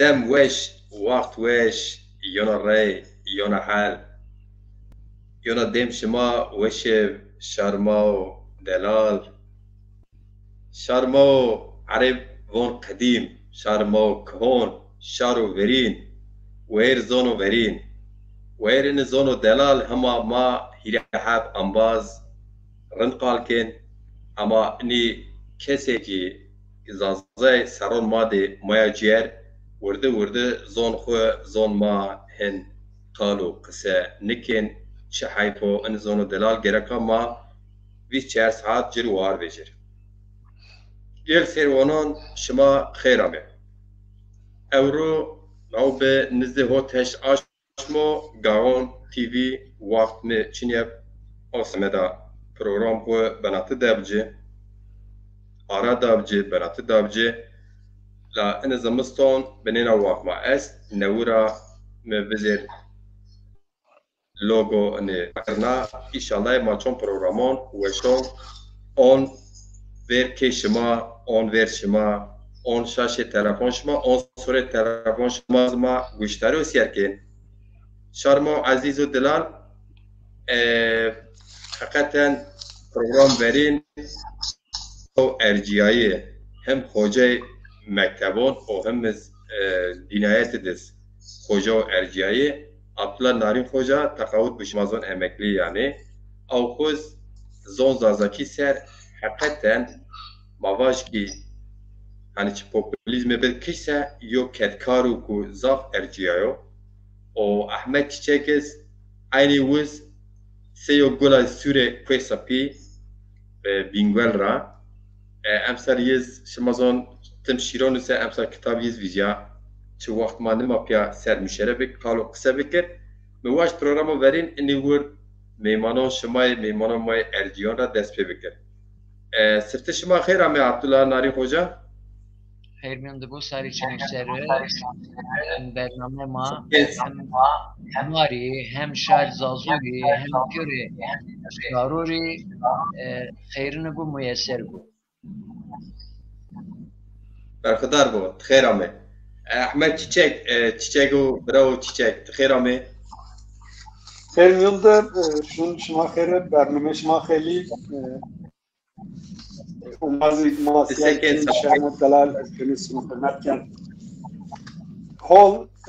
دم وش وقت وش يونا ري يونا حال يونا دم شما وش شرما دلال شرما عرب وون قديم شرما كهون شارو ورين وير زونو ورين ويرن زونو دلال هما ما هيرحاب انباز رنقالكن اما اني كسيكي زازای سرون ماده مایا جیر ورده زون خو زون ما هن قالو قصه نکن چه حیفو ان زونو دلال گرکا ما 24 ساعت جروار بجر گل سروانان شما خیرامه اورو نو به نزده هوتش آشمو گاون تیوی وقت می چینیب آسمه دا پروگرام خو بناته دبجه آرا دابجي برات دابجي لا إن زمستون بنينا واق مع اس نورا مبزر لوجو إن فكرنا إن شاء الله ما شون برنامج وشون on ver keşma on ver şma on şaşı telefon şma on sure telefon şma zma guştari o siyerken şarmo aziz o delal hakikaten program verin o erciyayı hem hoca mektebon o hem dinayetidir hoca o erciyayı Abdullah Narin Hoca takavut bişmazon emekli yani o kuz zon zazaki ser hakikaten mavaş ki hani popülizme bir kişi yok ketkaru ku zaf erciyayo o Ahmet Çiçekiz aynı vuz seyo gola süre kwesapi bingwel ra امسال یز شمازون تم شیران سه امسال کتاب یز ویژا چه وقت ما نما پیا سر مشاره بک کالو قصه بکر مواج پروگرامو ورین اینی ور میمانان شمای میمانان مای ارجیان را دست پی بکر سفت شما خیر امی عبدالله ناری خوجا خیر میانده بو ساری چنک سره برنامه ما هم ماری هم شاید زازوری هم پیوری شاروری خیرن بو میسر بو برخدار بود خیر آمه احمد چیچک و براو چیچک خیر آمه خیر میونده شما خیره برنامه شما خیلی اومازی ماسیه شهر دلال از کنیس مخدمت کن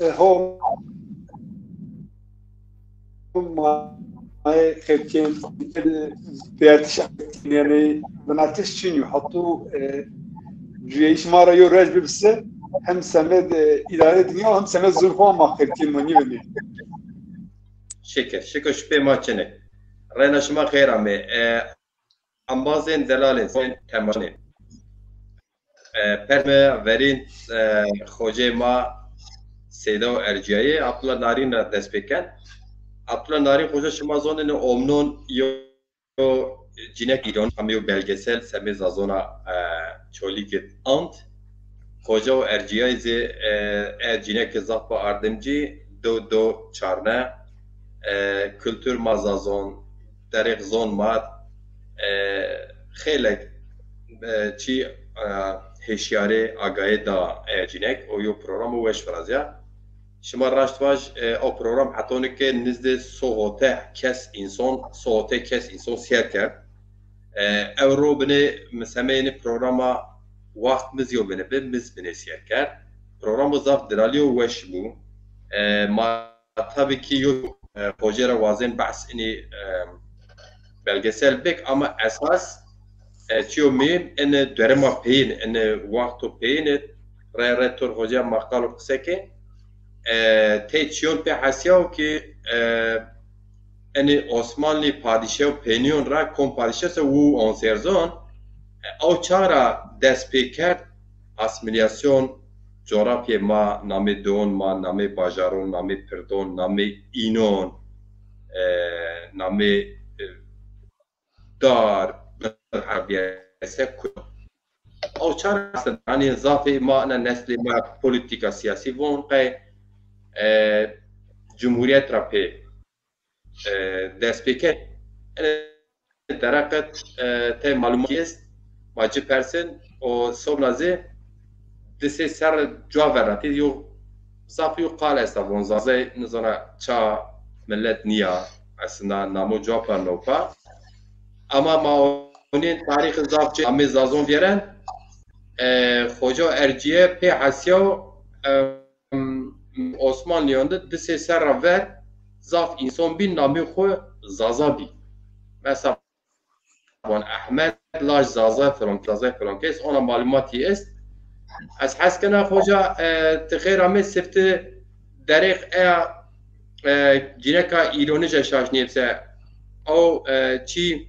هول ما خیلی بیارتش یعنی بناتش چینیو حطو جویش ما را یو رج ببسه هم سمد اداره دنیا هم سمد زلفان ما خیلی منی بنی شکر شپه ما چنه راینا شما خیر آمه انبازین دلالین سین تماشنه پرمه ورین خوجه ما سیدا و ارجیایی عبدالله نارین را دست بکن عبدالله نارین خوجه شما زونین اومنون یو جینک ایران همیو belgesel semi zazona çolikit ant hoca o erciyay ze cinek zafpa ardemci do çarne kültür mazazon derek zon mat xelek çi heşyare agaye da cinek o yo programı veş frazya شما راستواج او پروگرام حتونه که نزد صوته کس انسان سیر کرد او رو بنه مسمین پروگرام وقت مزیو بنه بنه سیر کرد پروگرام وظاف درالیو وش بو ما tabii ki yok projere vazin bahs ini belgesel bek ama esas çiyo mim ene dörema peyin ene vakto peyin retor hoca makalu kısake تیچیون به حسیاو که انی عثمانی پادشاه پنیون را کم پادشاه و آنسرزان او چارا دست پیکر اسمیلیاسیون جغرافی ما نامی دون ما نامی باجارون نامی پردون نامی اینون نامی دار عربیه سکو او چارا یعنی اضافه ما انا نسل ما پولیتیکا سیاسی وون قی جمهوریت را پی دست پیکر درقت ته معلوماتی است ماجی پرسن و صبح نازه دسته سر جواب ورناتی یو صافي وقال استفون زازي نزنا تشا ملت نيا aslında namı cevap nopa ama maonin tarih zavçı amı zazon veren hoca erciye pe hasya Osmanlı'nda dise serra ver zaf insan bin namı xo zazabi mesela von Ahmed laş zaza falan kes ona malumati est از حس کنه خوجا تخیر همه سفت دریق جینه که ایرانی جا شاشنیه بسه او چی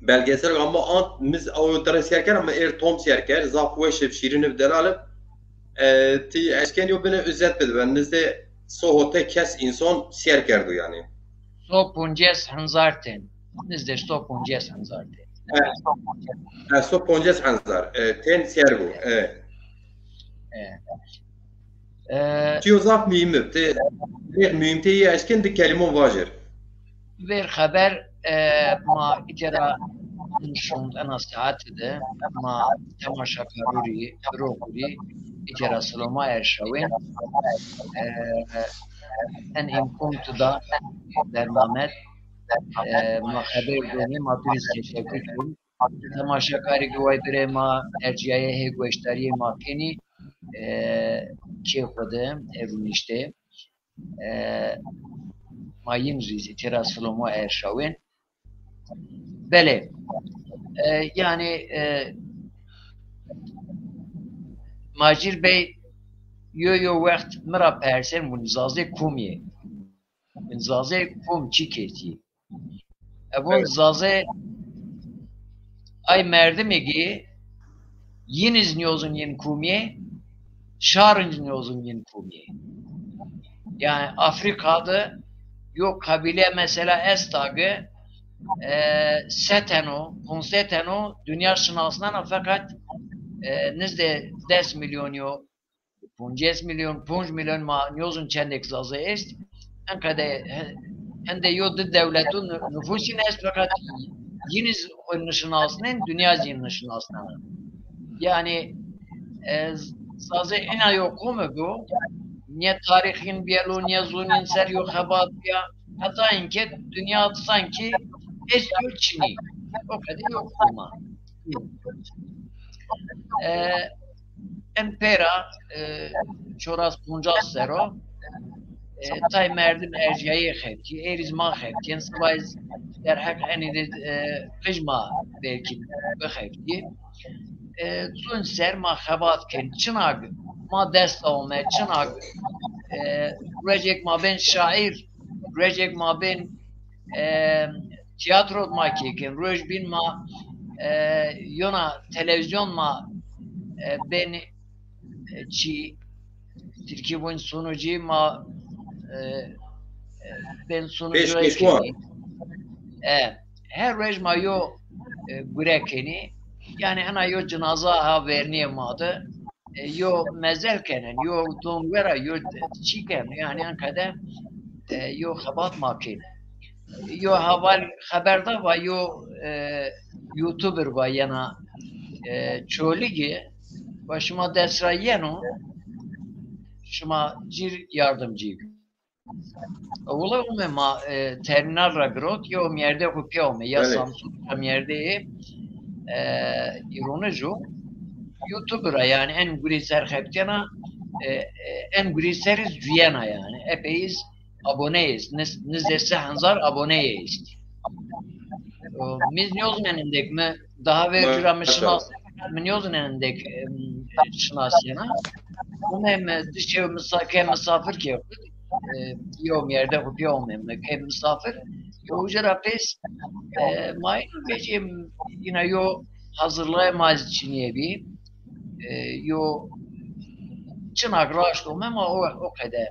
belgesel ama ant biz o ders yerken ama tom yerken zafwe şefşirini bdelalım ti eşken yo beni özet bedi ben nizde sohote kes insan serkerdu yani so punjes hanzarten nizde so punjes hanzarten so punjes hanzar ten sergo چیو زاف مهمه ته مهمته یه اشکن ده کلمون واجر ver haber ma ikera nşund ana saati de ma temaşa karuri rokuri ikera saloma erşavin en imkuntu da bernamet ma haber doni ma turist teşekkür temaşa kari güvay bire ma erciye he gösteriye ma keni ki kodem evunişte mayın rizi terasıloma erşavin bele yani Macir Bey yo vakt mera persen munzaze kumye munzaze kum çiketi evun zaze ay merdimegi yiniz niyozun yin kumye şarın niyozun yin kumye yani Afrika'da yok kabile mesela Estag'ı Seteno, Ponseteno dünya sınavından fakat nizde 10 milyon yo 5 milyon, 5 milyon ma niyozun çendek zazı est enkade hende yo devletin nüfusun est fakat yiniz nişanasının dünya nişanasından yani zazı ena yok mu bu niye tarihin biyalo niye zunin ser yok habat ya hatta inke dünya sanki eski Çin'i o kadar yok ama empera çoras puncas sero tay merdim erciye xepti erizma xepti yani sabahız derhak hani de kıjma belki xepti zun ser ma habat ken çınag ma dest olma çınag Recep ma ben şair Recep ma ben tiyatro ma keken Recep bin ma yona televizyon ma ben çi Türkiye boyun sunucu ma ben sunucu her Recep ma yo gürekeni yani ana yo cenaza ha verniye madı yo mezelkenen yo dongvera yo çiken yani ankada yo habat makin yo haval haberda va yo youtuber va yana çöligi başıma desrayeno şuma cir yardımcı ola ume ma terminal ragrot yo yerde kupya ume ya Samsung yerde ironejo YouTuber'a yani en güzel heptena en güzel Viyana yani epeyiz aboneyiz nizdese hanzar aboneyiz biz niyozmenindek mi daha ve cüramışın niyozmenindek şınasına bunu hem dışı misafir ki yom yerde kupiyor olmayayım hem misafir yo ucara pes mayın becim yine yo hazırlayamaz Çin'ye bir yo çınak raşt olma ama o kadar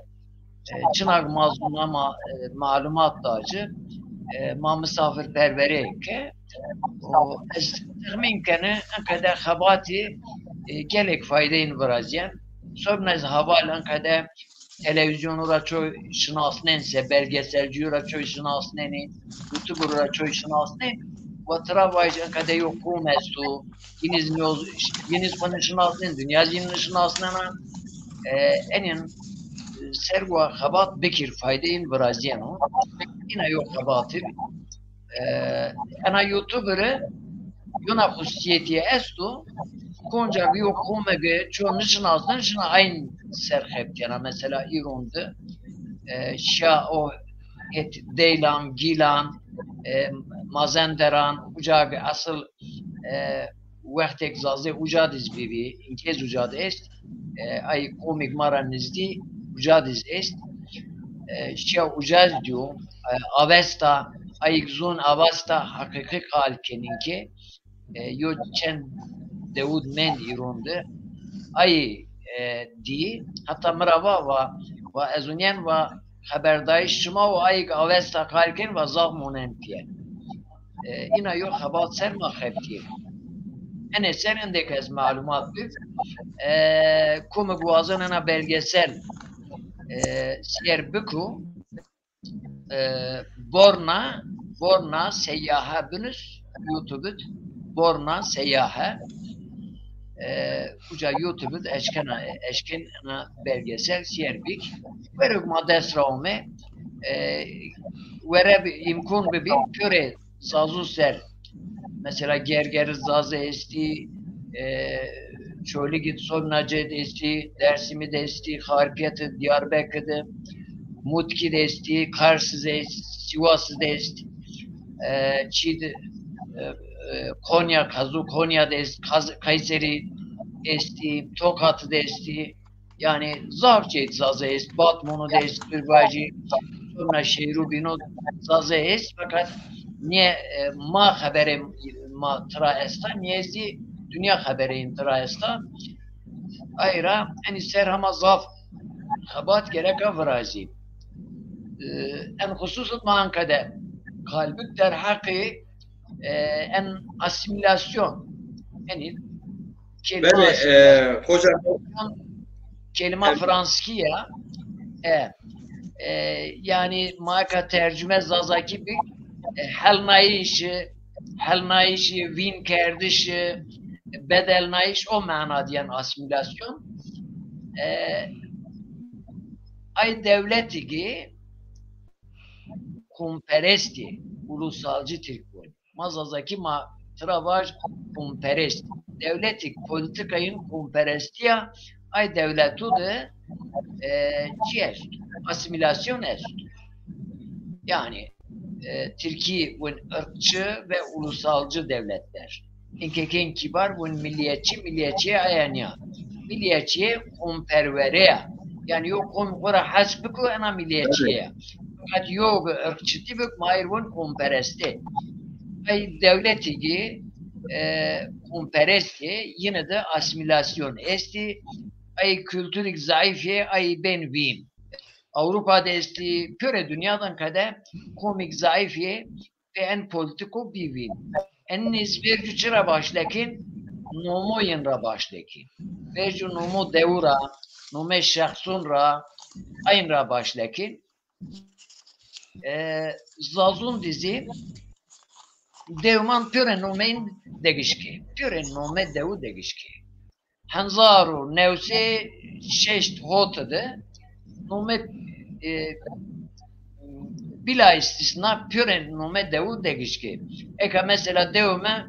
çınak mazlum ama malumat dağcı ma misafirperveri ki o tahminkeni en kadar habati gelek faydayını vereceğim sonra haval en kadar televizyonura çoğu şınasnense belgeselciura çoğu şınasneni YouTuber'ura çoğu şınasneni Vatra vaycan kadar yok kumestu yeniz konuşun aslında dünya yeniz aslında enin serwa xabat bikir faydein Braziliano. Yine yok xabatı. Ana YouTuber'ı yuna xusiyetiye estu konca bir yok komege çon nişin azdan şuna aynı serhepkena mesela İran'da şa o et Deylan, Gilan, Mazenderan, ucağı asıl vektek zazı ucadiz bibi, inkez ucadı est, ay komik maranizdi ucadiz est, şa ucaz diyor, avesta, ay zon avesta hakiki kalkeninki, yo çen devud men İran'da, ay di, hatta merhaba ve ezunyen ve haberdayış şuma و ayık avesta kalken ve zahmunen piye. İna yok habat ser mahfetiye. Ene serindeki ez malumat bir. Kumu guazan ana belgesel siyer büku Borna seyyaha bünüz YouTube'd Borna seyyaha uca YouTube'd eşken ana belgesel siyer bik. Veruk maddes raume vere imkun bir köre sazu ser mesela gerger zazı esti şöyle git Sornacet esti Dersim'i de esti Harpiyat'ı Diyarbakır'da Mutki de esti Kars'ı esti Sivas'ı da esti Çiğ Konya Konya'da esti Kayseri esti Tokat'ı da esti yani Zavçet zazı esti Batman'ı da esti Kırbaycı sonra Şehrubino zazı esti fakat niye ma haberim ma traesta niyezi dünya haberin traesta ayra en ser hama zaf habat gerek avrazi en hususut ma ankade kalbük der hakkı en asimilasyon yani kelime Franskiya yani maka tercüme zazaki bir helnayişi, vin kerdişi, bedelnayiş o mana diyen asimilasyon. Ay devleti ki kumperesti, ulusalcı Türkmen. Mazazaki travaj kumperest. Devleti politikayın kumperestiya ay devletu de asimilasyon est. Yani Türkiye bu ırkçı ve ulusalcı devletler. İnkeken kibar bu milliyetçiye ayanya. Milliyetçiye kumpervereye. Yani yok kumkura hasbıku ana milliyetçiye. Fakat yok ırkçı tibük mahir bu kumperesti. Ay devleti ki kumperesti yine de asimilasyon esti. Ay kültürük zayıfiye ay ben vim. Avrupa'da esti püre dünyadan kadar komik zayıfiye ve en politiko bivin. En nisbirci çıra başlakin, nomo yinra başlakin. Vercu nomo devura, nome şahsunra, aynra başlakin. Zazun dizi, devman püre nomein degişki. Püre nome devu degişki. Hanzaru nevse şeşt hotadı. Nome bila istisna püre nome devu degişki. Eka mesela devme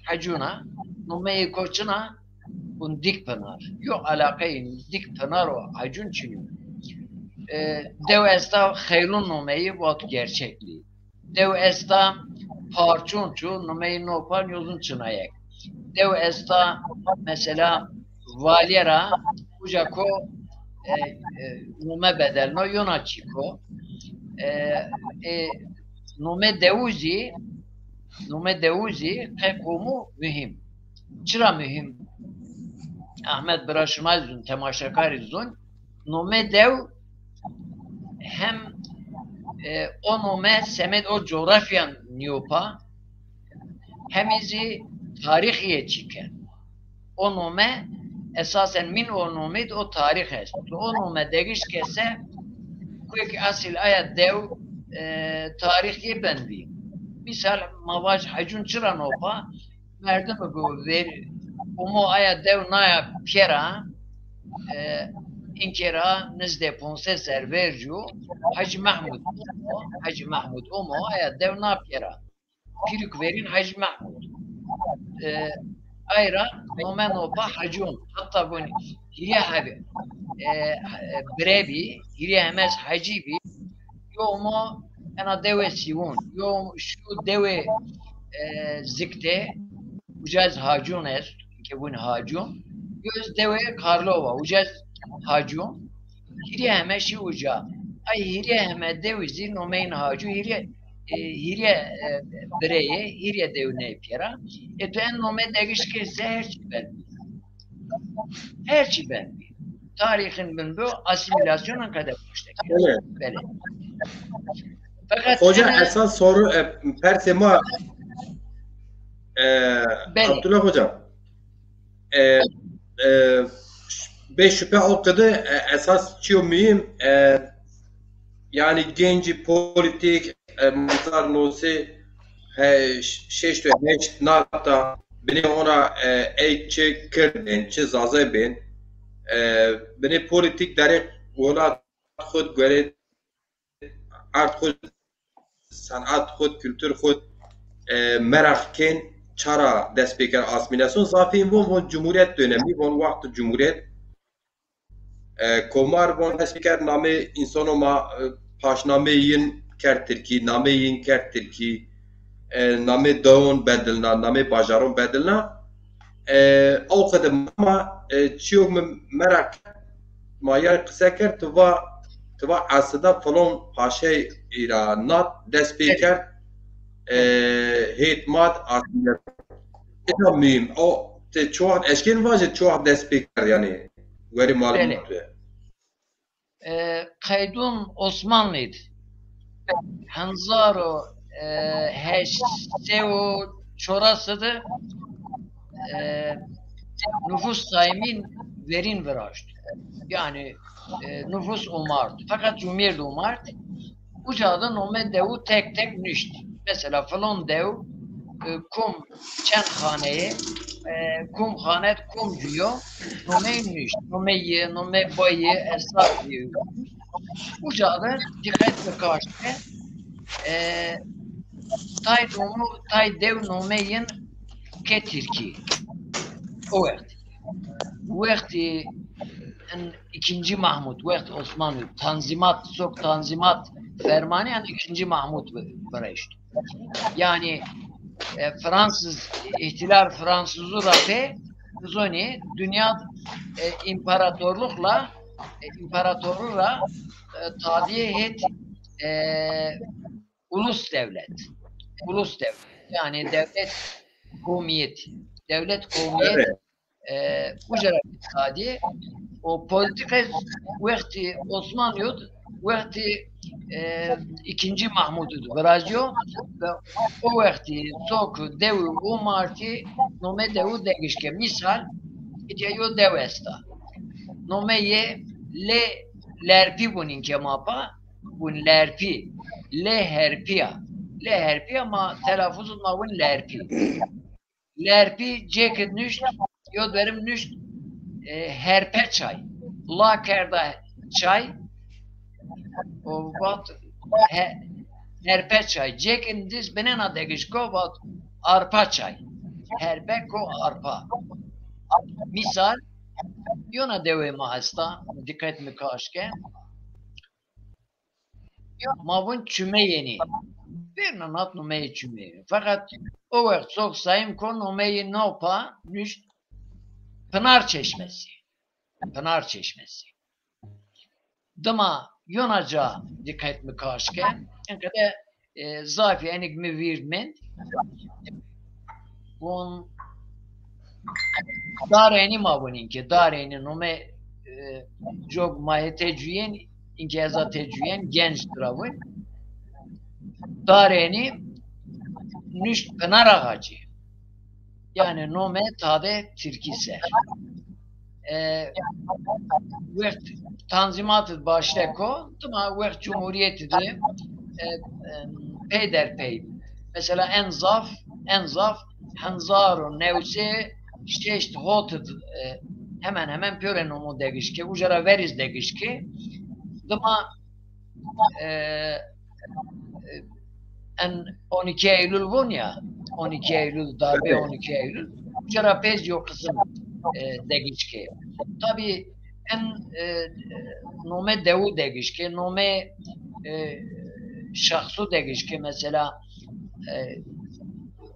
hacuna nome koçuna bun dik pınar. Yok alakayın dik pınar o hacun çünkü. Dev esta hayrun nomeyi vat gerçekliği. Dev esta parçunçu nomeyi nopan yolun çınayak. Dev esta mesela valyera ucako nome bedelno yonaçiko nome deuzi kekumu mühim. Çıra mühim. Ahmet Bıraşmaz'ın temaşakarizun nome dev hem o nome semed o coğrafyan niyopa hem izi tarihiye çıken. O nome esasen min o nomid o tarih est. O nome degiş kese kuyuk asil ayet dev tarihi benvi. Misal mavaj hacun çıran opa merdim go ver umo ayet dev naya pera İnkera nizde ponse servercu Hacı Mahmud Omo aya dev napyera Piruk verin Hacı Mahmud ayra nomen opa hacun hatta bunu hiriye habi brebi hiriye hemez hacibi yomo ana deve sivun yom şu deve zikte ucaz hacun es ki bunu hacun göz deve karlova ucaz hacun hiriye heme şi uca ay hiriye heme devizi nomen hacu hiriye bireye hiriye devne pera en nome degiş ki her şey ben tarihin ben bu asimilasyonun kadar başladı. Evet. Böyle. Fakat Hoca esas soru persema Abdullah hocam beş şüphe okudu esas çiğ mühim yani genci politik manzar nosi şeşte heş nata beni ona eğitçi kırdın çi zaze ben beni politik derek ola خود göre art خود sanat خود kültür خود merakken çara despeker asimilasyon zafiyim bu cumhuriyet dönemi bu vakti cumhuriyet komar bu despeker name insanoma paşnameyin kertirki nameyin kertirki name dağın bedelna name bajarın bedelna o kadar ama çiğ merak maya kısa kert توا aslında falan paşa İran'at despeker hitmat aslında çok mühim o te çok eşkin vacı çok despeker yani veri malum kaydun Osmanlıydı Hanzaro Heşseo çorasıdı nüfus saymin verin veraştı yani nüfus umardı. Fakat cumhuriyet umardı. Bu çağda nome devu tek tek nüşt. Mesela falan dev kum çen haneye kum hanet kum diyor. Nome nüşt. Nomeyi, nome bayı, esnaf diyor. Bu çağda dikkatle karşı tay dev nomeyin ketirki. O vakti. Bu vakti ikinci Mahmud, vakti Osmanlı tanzimat fermanı yani ikinci Mahmud verişti. Yani Fransız ihtilal Fransızı rafe zoni dünya imparatorlukla tadiye et ulus devlet yani devlet komiyet bu tadiye o politika vakti Osmanlı vakti ikinci Mahmud'du Brazio ve o vakti sok devi umarti nome devu değişke misal ideyo devesta nome ye lerpi bunin kemapa bun lerpi herpia ma telaffuzun ma bun lerpi ceket nüşt yod verim nüşt herpe çay la kerda çay o vat herpe çay cekin diz benena degişko vat arpa çay herpe ko arpa misal yona deve mahasta dikkat mi kaşke mavun çümeyeni bir nanat numeyi çümeyeni fakat o vakit çok sayım kon numeyi nopa nüşt Pınar Çeşmesi. Dıma yonaca dikkat mi karşıke? Enkede zafi enik mi virmen bun dareni mabuninki dareni nome jog mahitecüyen inki yazatecüyen genç dravın dareni nüşt Pınar ağacı yani nome tade Türkiser. Vekt tanzimatı başleko, ama vekt cumhuriyeti de peyderpey. Mesela enzaf, hanzaro nevse şeşt hotet hemen pöre nomu degişke, ucara veriz degişke, dama en 12 Eylül bun ya, 12 Eylül darbe 12 Eylül, ucara pez yok kısım degişke. Tabi en nome devu degişke, nome şahsu degişke mesela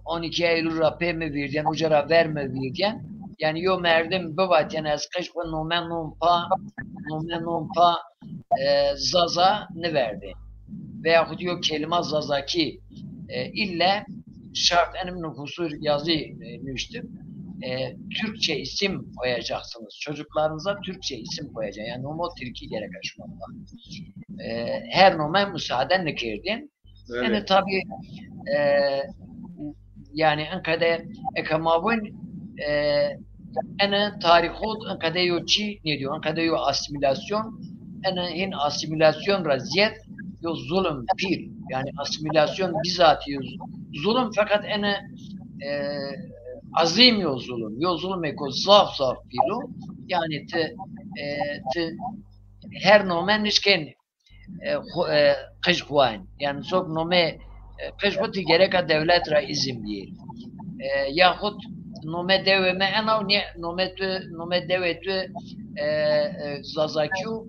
12 Eylül rapê mi virdiyen, ucara ver mi virdiyen, yani yo merdim bivaten ez kış bu nome nompa zaza ne verdi. Veyahut yo kelime zazaki ille şart enim nüfusu yazı nüştüm. Türkçe isim koyacaksınız. Çocuklarınıza Türkçe isim koyacaksınız. Yani nomo Türkiye gerek aşmanda. Her nome müsaaden ne kirdin. Yani tabi yani enkade ekamavun ene tarihot enkade yo çi ne diyor? Enkade yo asimilasyon ene hin asimilasyon raziyet yo zulüm pir. Yani asimilasyon bizatihi zulüm fakat ene azim yo zulüm. Yo zulüm eko zaf pilu. Yani te her nomen nişken kış huan. Yani çok nome kışbuti gereka devlet ra izin değil. Yahut nome deveme enav nome devetü zazakyu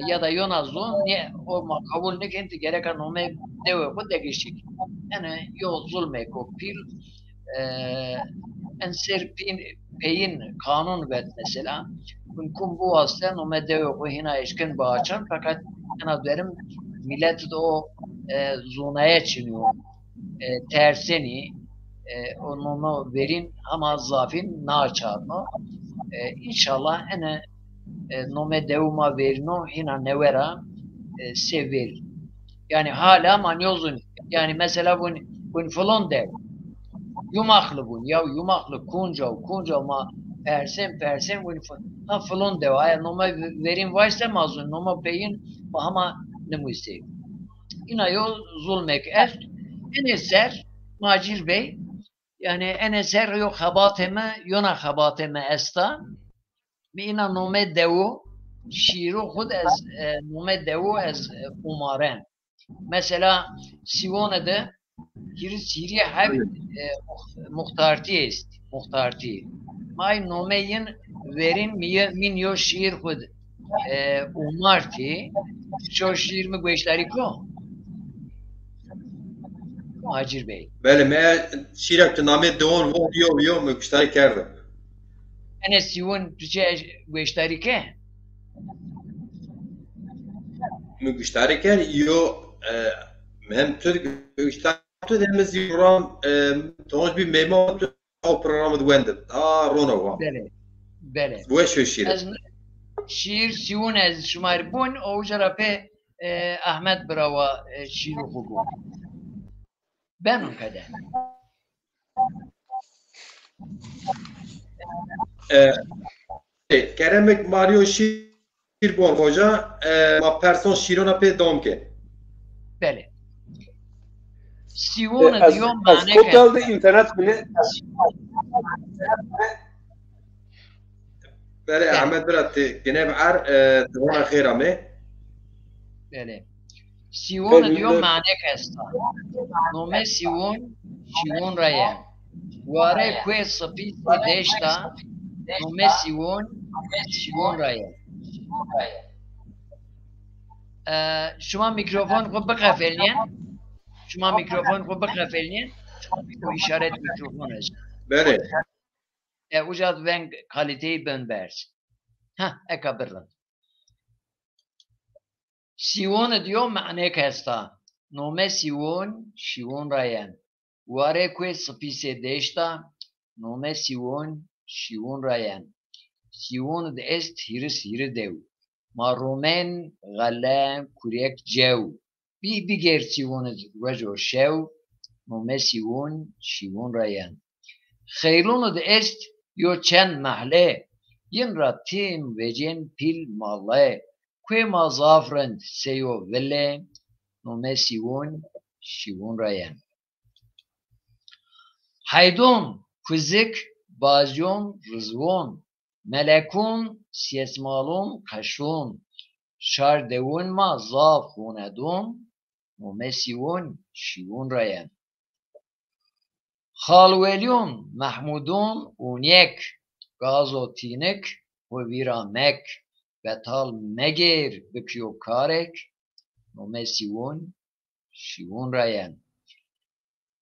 ya da yonazun ne o kabul ne kenti gereka nome deve bu degişik. Yani yo zulme kopil en serpin peyin kanun vet mesela. Kum bu asla nome deve bu hina eşkin bağaçan fakat ana derim millet de o zonaya çiniyor. Terseni onu verin ama zafin na çarno. İnşallah ene nome devuma verino hina nevera sever. Yani hala manyozun. Yani mesela bun falan dev. Yumaklı bun. Ya yumaklı kunca ma persen bun ha falan dev. Eğer nome verin varsa mazun nome beyin ama ne müzik. Yine yol zulmek est. En eser Macir Bey yani en eser yok habateme yona habateme esta mi ina nome devu şiiru hud ez nome devu ez umaren. Mesela Sivone'de Siriye hep muhtarti est. Muhtarti. May nomeyin verin min yo şiir hud umarti şu şiir mi beşleri ko? Macir Bey. بله من شیرک تو نامه دوان و یو مشترک کردم. Enes Sivon Türkçe beşleri ke? مشترک کرد یو هم Türk مشترک تو demiz yoram تونج bir memo o programı duendim. Rona var. Bele. Bu eş şiir. Şiir Sivon ez şumar bun o jarape Ahmet Brava şiir okudu. Ben o kadar. Keremek Mario şiir bon hoca ma person şirona pe domke. Bele. Sivon diyor mane ke. Totalde internet bile. Bele Ahmet Berat gene bar dona khirame. Bele. Sivon diyor mane kesta. Nome Sivon rayen. Ware kwe sapit deşta nome Sivon rayen. Şuma mikrofon ko bakafelniyen. Şuma mikrofon ko bakafelniyen. O işaret mikrofon ez. Bele. Ucad ven kaliteyi ben versin. Ekabirlan. Sivon diyor mane kesta. Nome Sivon rayen. Ware kwe sapise deşta nome Sivon rayen. Sivon de est hiri dev. Ma Romen gale kurek cev. Bir ger Sivon vejo şev nome Sivon rayen. Khayrun de est yo çen mahle. Yin ratim vecen pil malle. Kwe ma zafrend seyo velle nome Sivon rayen. Haydon, Kuzik, Bazyon, Rızvon, Melekun siyesmalun kaşun. Şar devun ma zaf hunedun. Mesiyun şiyun rayen. Halvelyun Mahmudun unyek. Gazotinik ve viramek. Betal megir bikyo karek. Mesiyun şiyun rayen.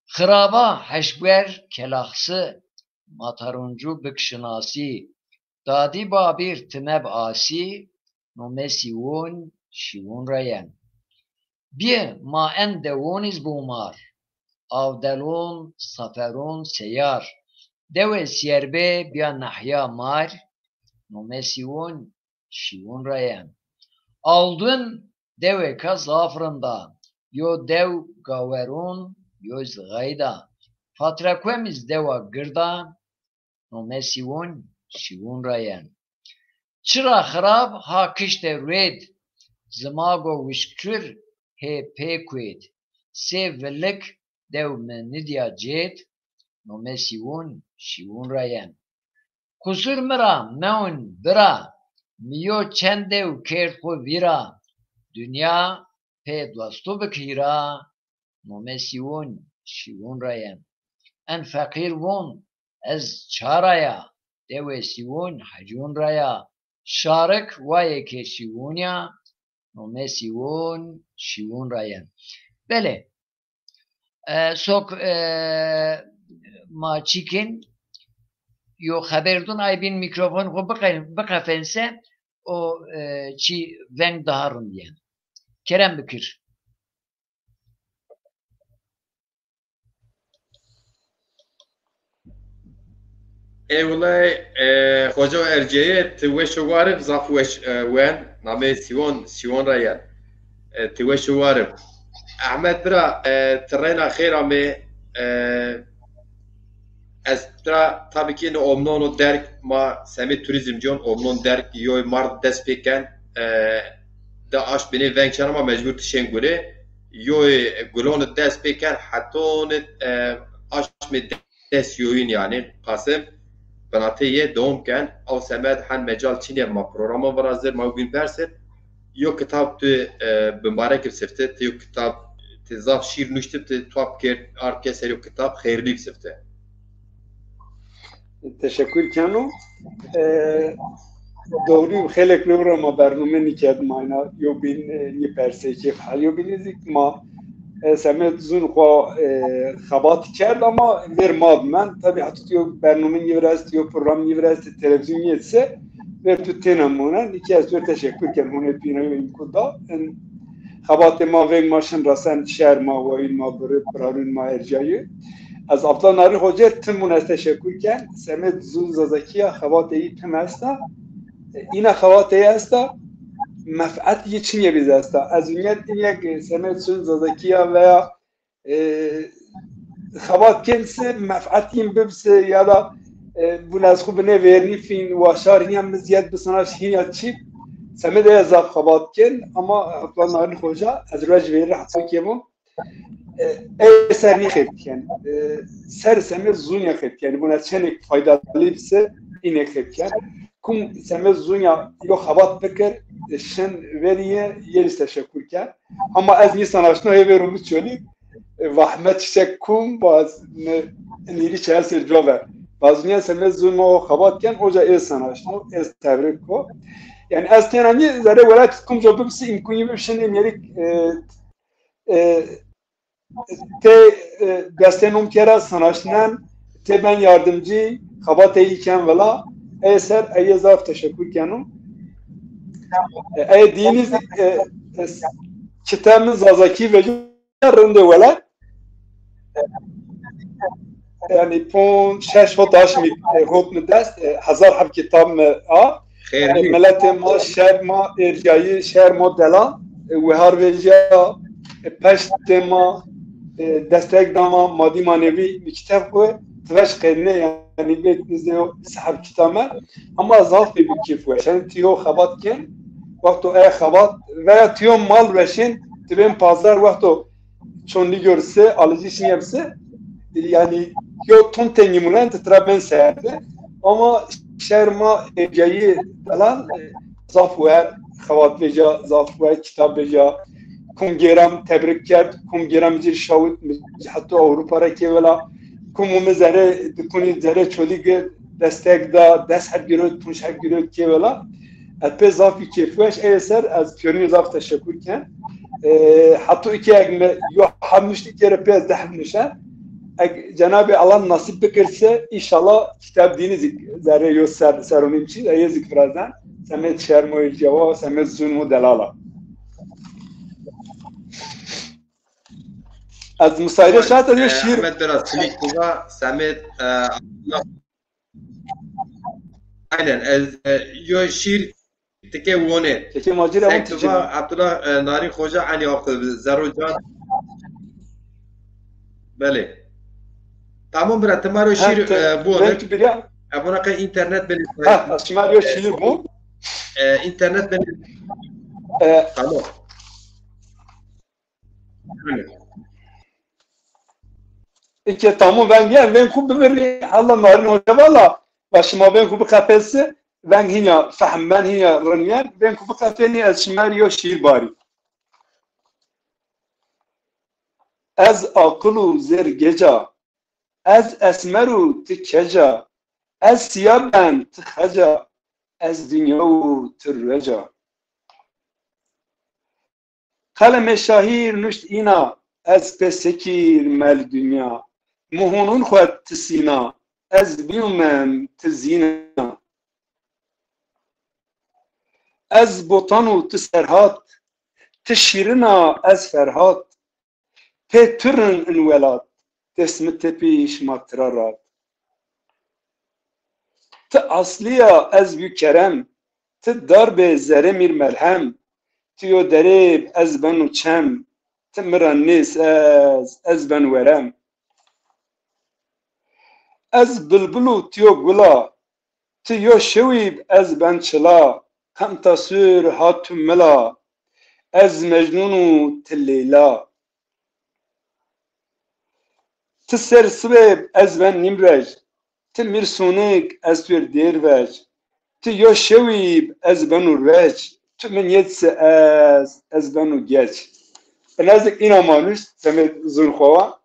Xiraba heşber kelahsı. Mataruncu bikşinasi. Dadi babir tıneb asi. Mesiyun şiyun rayen. Bir ma en devoniz bumar. Avdelun, saferun, seyar. Deve siyerbe biya nahya mar. Mesiyun şiyun rayen. Aldın deve ka zafrında. Yo dev gaverun, yo zgayda. Fatrakwemiz deva gırda. Mesiyun şiyun rayen. Çıra xirab ha kişte red. Zmago wişkir he pekwed. Se velik dev menidya cet. Mesiyun şiyun rayen. Kusur mira meun bira. Miyo çendev kerxu vira. Dünya pe dwastu bikira. Mesiyun şiyun rayen. En fakir won ez çaraya. Dewe siyun hacun raya. Şarık vaye ke şiyunya. Mesiyun şiyun rayen. Bele. Sok ma çikin yo haberdun ay bin mikrofon ko bakafense o çi ven daharın diyen. Kerem Bükür. Evlay hoca erceğe tüveşu varıp zafveş wen name Siyon rayan tüveşu varıp Ahmet bira terrena khira me Estra tabii ki ne omnon derk ma semi turizmciyon omnon derk yoy mart despeken da aş beni venkçan ama mecbur tişen göre yoy gulon despeken haton aş me des yoyun yani Kasım Banatiye doğumken av semed han mecal çinye ma programa var hazır ma gün perser yo kitap tu mübarek sifte yo kitap tezaf şiir nüştü tu tuap ker arkes yo kitap hayırlı sifte. Teşekkür kanım. Doğru xelek nora ma برنامه nikad mayna yo bin ni perse ki hal yo binizik ma Semet zun ko xabat kerd ama vermad men tabi hatıyor برنامه yevrast yo program yevrast televizyon yetse ver tu tenamuna iki az teşekkür kan hone pina kuda xabat ma ve maşın rasan şer ma ve ma brarun ma ercayı از افلان ناری خوجه تمون از تشکر کن سمت زون زازکیه خوات ای تم هستا اینا خوات ای هستا مفعت یه چیه بیز هستا از اونیت این یک سمت زون زازکیه و خوات کنسه مفعت این ببسه یا دا بون از خوب نویرنی فین و شاری هم زیاد بسناش هین یا چی سمت ای ازاف خوات کن اما افلان ناری خوجه از روش ویره حتی که بون eser yani ser semez zunya yani buna çenek faydalı ise inek yani kum semez zunya yo havat bekir şen veriye yeriz teşekkür ki ama az nisan aşna verum çöli vahmet çiçek kum baz niri çelser jove bazınya semez zunya havat ken oca esan aşna es tebrik ko yani aslında zare velat kum jobumsi imkuni bir şeyin yerik te gazetenum kera sanatçınan te ben yardımcı kabate iken vela eser eyezaf teşekkür kanım diniz kitabımız zazaki ve rende vela yani pon şeş hotaş mi hot dest hazar hab kitab a millet ma şer ma ercayı şer modela ve harveja peşte ma destek dama maddi manevi bir kitap bu tıraş kendine yani betimizde o sahip kitabı ama zaf bir keyif var. Yani tiyo xabatken vakti o xabat veya tiyo mal veşin tibin pazar vakti çonli görse alıcı işini yapsa yani yo ton tengimulen tetra ben seyirde ama شرما جایی دلال زافوه خوات بجا زافوه کتاب بجا کم گیرم تبریک کرد کم گیرم زیر شاود حتی اروپا را که ولا کم مزاره دکنی زره چولی دستک دا دست هر گیرود پونش هر گیرود که ولا البته زافی کیفوش ایسر از پیونی زاف تشکر کن حتی که اگه یو همشتی که رپی از ده نشه جناب الله nasip بکرسه inşallah kitap dini zerre yo seronim çi ay zikrazdan Samet Şermoy Ceva Samet Zulmu Delala az müsaade şart ediyor şiir Ahmet biraz silik kuva Samet aynen yo şiir teke wone teke macera on teke Abdullah Nari Hoca Ali Akıl Zerocan bale Tamam bırak, tamam şiir bu ne? Ben biliyorum. Abone ka internet beni. Ha, şimdi şiir bu. İnternet beni. Tamam. İki tamam ben kubu veri Allah narin hoca valla. Başıma ben kubu kafesi ben hina fahm ben hina rınyan ben kubu kafeni az şimdi şiir bari. Az akıllı zergeca از اسمرو تکجا از سیابن تخجا از دنیا و ترجا قلم شاهیر نشت اینا از پسکیر مل دنیا مهونون خود تسینا از بیومم تزینا از بوتانو تسرهات تشیرنا از فرهات پترن انولاد تسمت پیش مطرارات ت اصلیا از بی کرم ت درب زره میر ملهم تیو دریب از بنو چم ت مران نیس از بن ورم از بلبلو تیو گلا تیو شویب از بن چلا کم تصور هاتو ملا از مجنونو تلیلا تسر سبب از من نیمرج تمیر سونک از توی دیر وج تو یا شویب از بنو رج تو من یدس از بنو گچ نزدیک این امانوش سمت زورخوا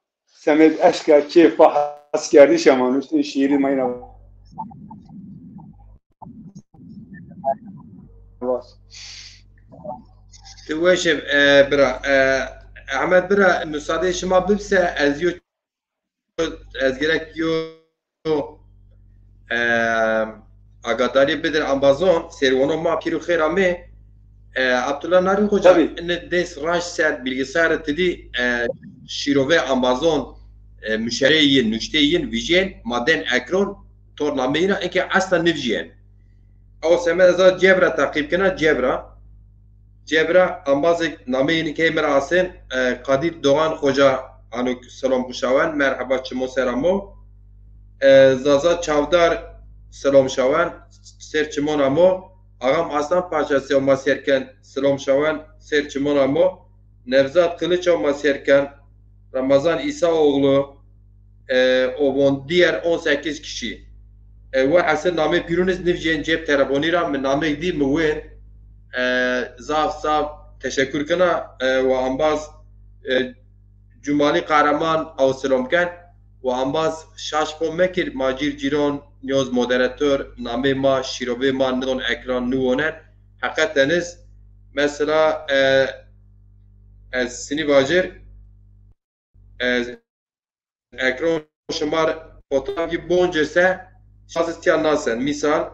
سمت اشکر کیفا حسکردیش امانوش این شیری ما این تو وشم برا احمد برا مساعده شما ببسه از یو از gerek yo agadari bedir ambazon servono ma piru khira me Abdullah Nari Hoca ne des ranj ser bilgisayar dedi şirove ambazon müşteriyin nüşteyin vijen maden ekran tornameyna enke asla nivjiyen o semer za cebra takip kena cebra ambazek nameyin ke merasen Kadir Doğan Hoca Anuk selam şavan merhaba çimo seramo Zaza Çavdar selam şavan ser çimon amo ağam aslan parçası olması yerken selam şavan ser çimon amo Nevzat Kılıç olması yerken Ramazan İsaoğlu o diğer 18 kişi ve aslında name piruniz nivjen cep telefoniyle min name di mwen zaf teşekkür kana ve ambaz Cumali Kahraman Avselomken ve ambaz şaşpo mekir Macir Ciron Nyoz moderatör name ma şirobe ma nidon ekran nuoner hakikateniz mesela sini vajir ekran şımar fotoğrafı boncese şazı tiyanlasen misal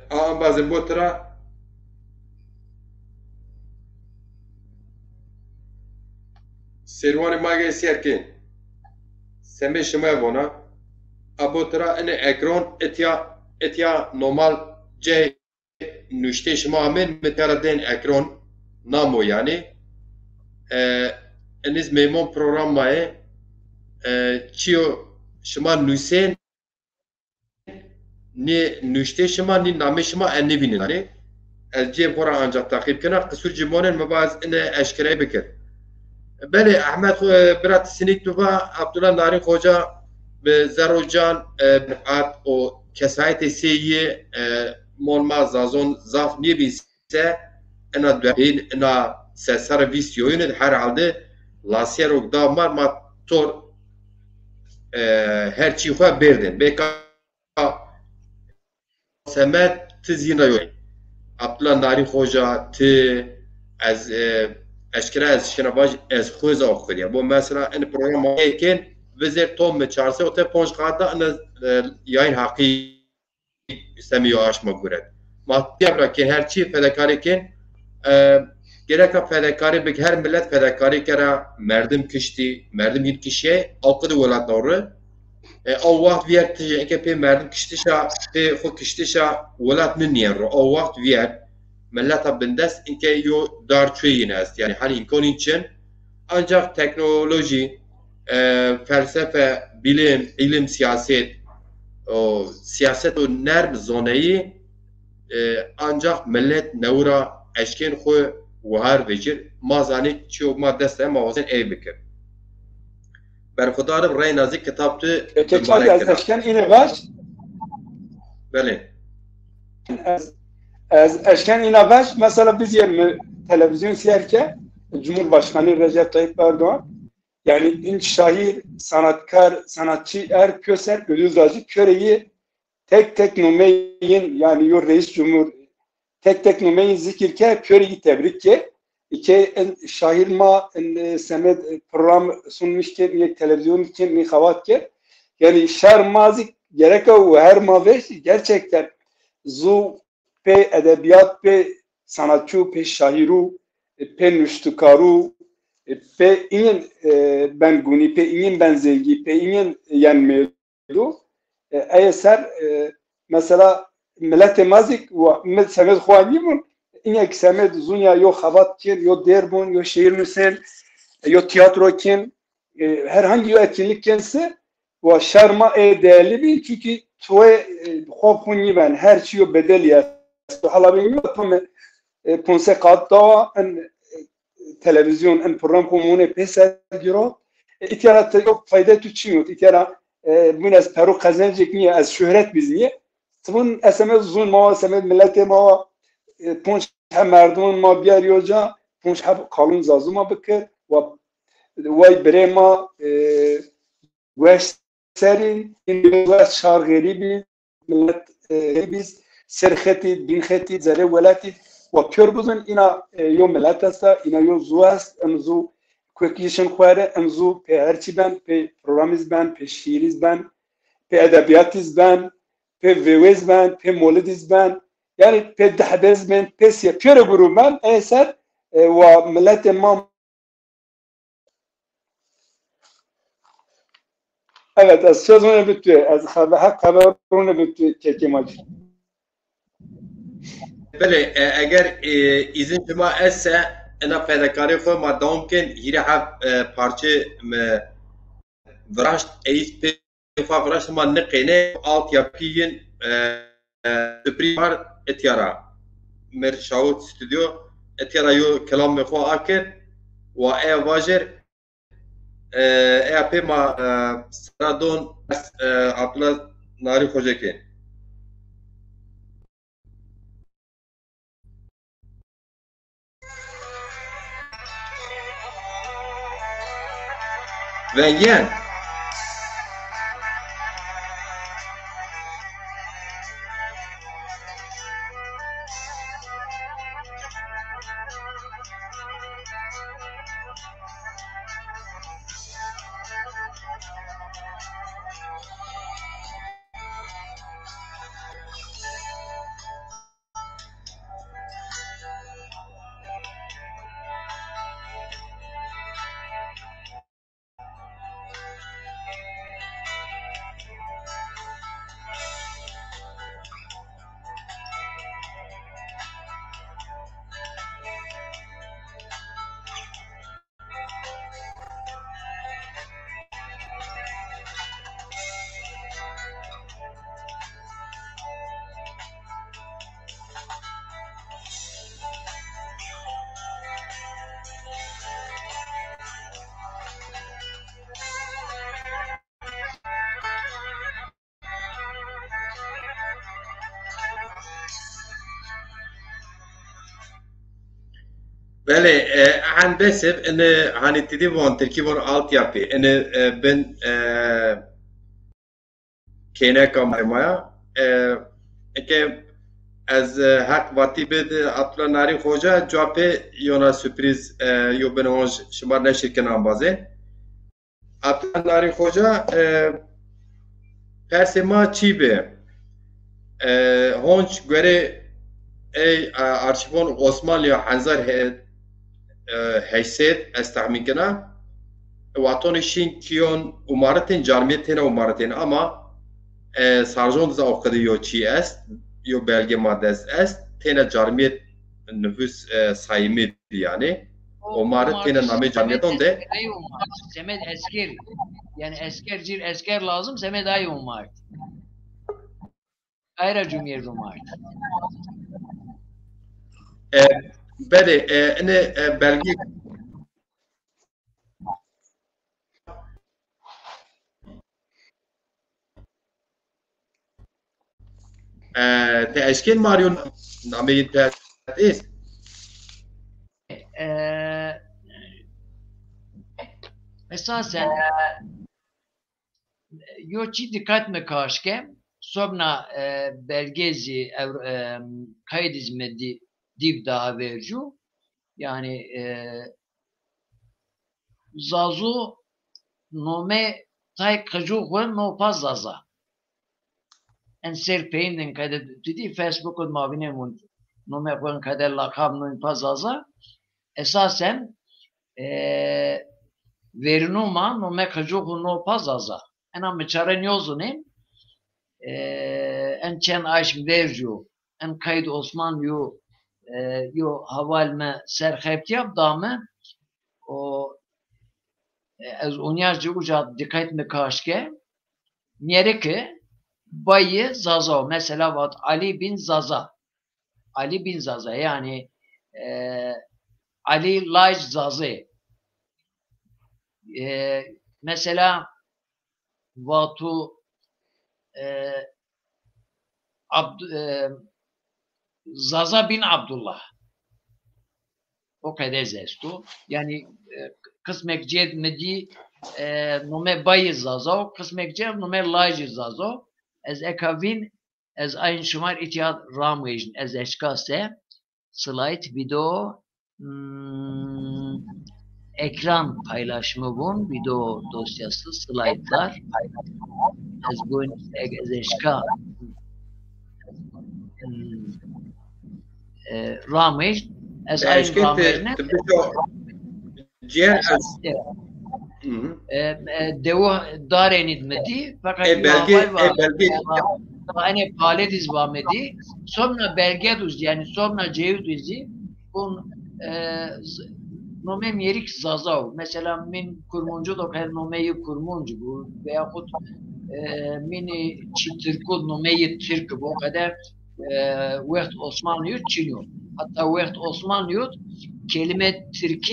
ambazın botra Servan mage serkin seme şema bona abotra ene ekran etya normal c nüşte şema amen metara den ekran namo yani eniz memon program maye çiyo şema nüsen ne nüşte şema ni name şema enne binin yani elce bora ancak takip kena kısur cimonen mebaz ene eşkere bekir بله احمد برات سنیک تو با عبدالله ناری خوجا به زروجان ات او کسایت سیه مولما زازون زاف نیبیسه انا دوین انا سر ویسیوین هر عاده لاسیر و دامار ما تور هر چی خواه بردن بکا سمت تزینا یوی عبدالله ناری خوجا ت از اشکره از شنواج از خوز آخریا بو مثلا این پروگرام ایکن وزیر توم چارسه و ته پونج قاعده ان یاین حقی سمیو آشما گورد ما تیابرا که هر چی فداکاری کن gerek fedakarı bir her millet fedakarı kere merdim kişti merdim yit kişiye alqıdı velat doğru o vakt viyer tije pe merdim kiştişa pe xo kiştişa velat niniyer o vakt viyer milleta bindes inke yo dar çöyine است yani hani imkan için ancak teknoloji felsefe bilim ilim siyaset o siyaset o nerv zoneyi ancak millet nevra eşkin xo وهر وجر ما زاني چو ما دست ما وزن ای بکر بر خدا رب رای نازک کتاب تو مبارک از اشکن اینه باش بله از اشکن اینه باش مثلا biz televizyon seyirken Cumhurbaşkanı Recep Tayyip Erdoğan yani in şair sanatkar sanatçı er köser ölüzracı köreyi tek numeyin yani yo reis cumhur tek numeyin zikirke köreyi tebrik ke İki şair ma semed program sunmuş ki bir televizyon için bir havat ki yani şer mazik gerek o her maveş gerçekten zu pe edebiyat pe sanatçı pe şairu pe nüştükaru pe inin ben guni pe inin ben zengi pe inin yani melu eser mesela millet mazik ve semed xuanimun İnek semed zunya yo havat kir, yo derbun, yo şehir müsel, yo tiyatro kin, herhangi bir etkinlik kense ve şarma değerli bir çünkü çoğu khofuni ben her şeyi bedel ya. Hala bilmiyorum ama ponse katta en televizyon en program komune pesa giro. İtiyara yok fayda tüçüyor. İtiyara bu nas peru kazanacak niye az şöhret biz niye? Tıbın esemed zun ma esemed millete ma پونج هم مردم ما بیاری جا پونج هم کالون زازو ما بکر و وای بره ما وش سری این وش شار غریبی ملت غریبیز سرختی بینختی زره ولاتی و کر بزن اینا یو ملت است اینا یو زو است امزو کوکیشن خواره امزو په هرچی بند په پروگرامیز بند په شیریز بند په ادبیاتیز بند په ویویز بند په مولدیز بند yani pedahbezmen pesya köre gruben eser ve millet ma evet az sözünü bitti az haberunu bitti çekimacı. بله اگر izin شما esse انا فداکاری خو ما دوم کن هیره have parça vraşt eis pe vraşt ma nqene alt yapıyın primar اتیارا مر شاوت استودیو اتیارا یو کلام خو اکر و ای واجر ای اپی ما سرادون عبدالله ناری خوجکی و ین بله هندسه ان هنی تدی وان ترکیب وان alt yapı ان ben kene kamermaya که از حق واتی بد اطلا ناری خوجا جوابه یونا سپریز یو بنوش شمار نشیر کنم بازه اطلا ناری خوجا پس ما چی به هونچ گره ای arşivon Osmanlı Hanzar heyset estahmin kena waton şin kiyon umaretin carmiyetin umaretin ama sarjon za okudi yo çi est yo belge maddes est tene carmiyet nüfus sayımı yani umaretin name carmiyeton de Semed esker yani eskercil esker lazım Semed ay umar. Ayrı cümle umar. بله اینه belge تأشكال ماريو نامين تأت إيه esasen yoçi dikkat mi karşıke sobna belgezi kayıt hizmeti div daha vericu yani zazu nome tay kajuğun no pazaza en serpeyin kadar dedi Facebook'un mavine mun nome kon kadar lakab no pazaza esasen verinuma nome kajuğun no pazaza en am çaren yozune en çen aş vericu en kayıt Osman yo havalme serxeptiyab damı o az onyarcı uca dikkat mi karşıke nereke bayı Zaza mesela vat Ali bin Zaza yani Ali Laj Zaza mesela vatu Zaza bin Abdullah o kadar zestu yani kısmek ced medi nome bayı Zaza kısmek ced nome Laj Zaza ez ekavin ez aynı şumar itiyat ramgejn ez eşkase slide video ekran paylaşımı bun video dosyası slaytlar ez bu ez eşka ramgejn ez aynı ramgejne devo darenid medi fakat belge yani palet izvamedi sonra belge düz yani sonra cev düzi bun nomem yerik zazav mesela min kurmuncu da her nomeyi kurmuncu bu veyahut mini çitirkud nomeyi Türk bu kadar vakt Osmanlı çiniyor hatta vakt Osmanlı kelime Türk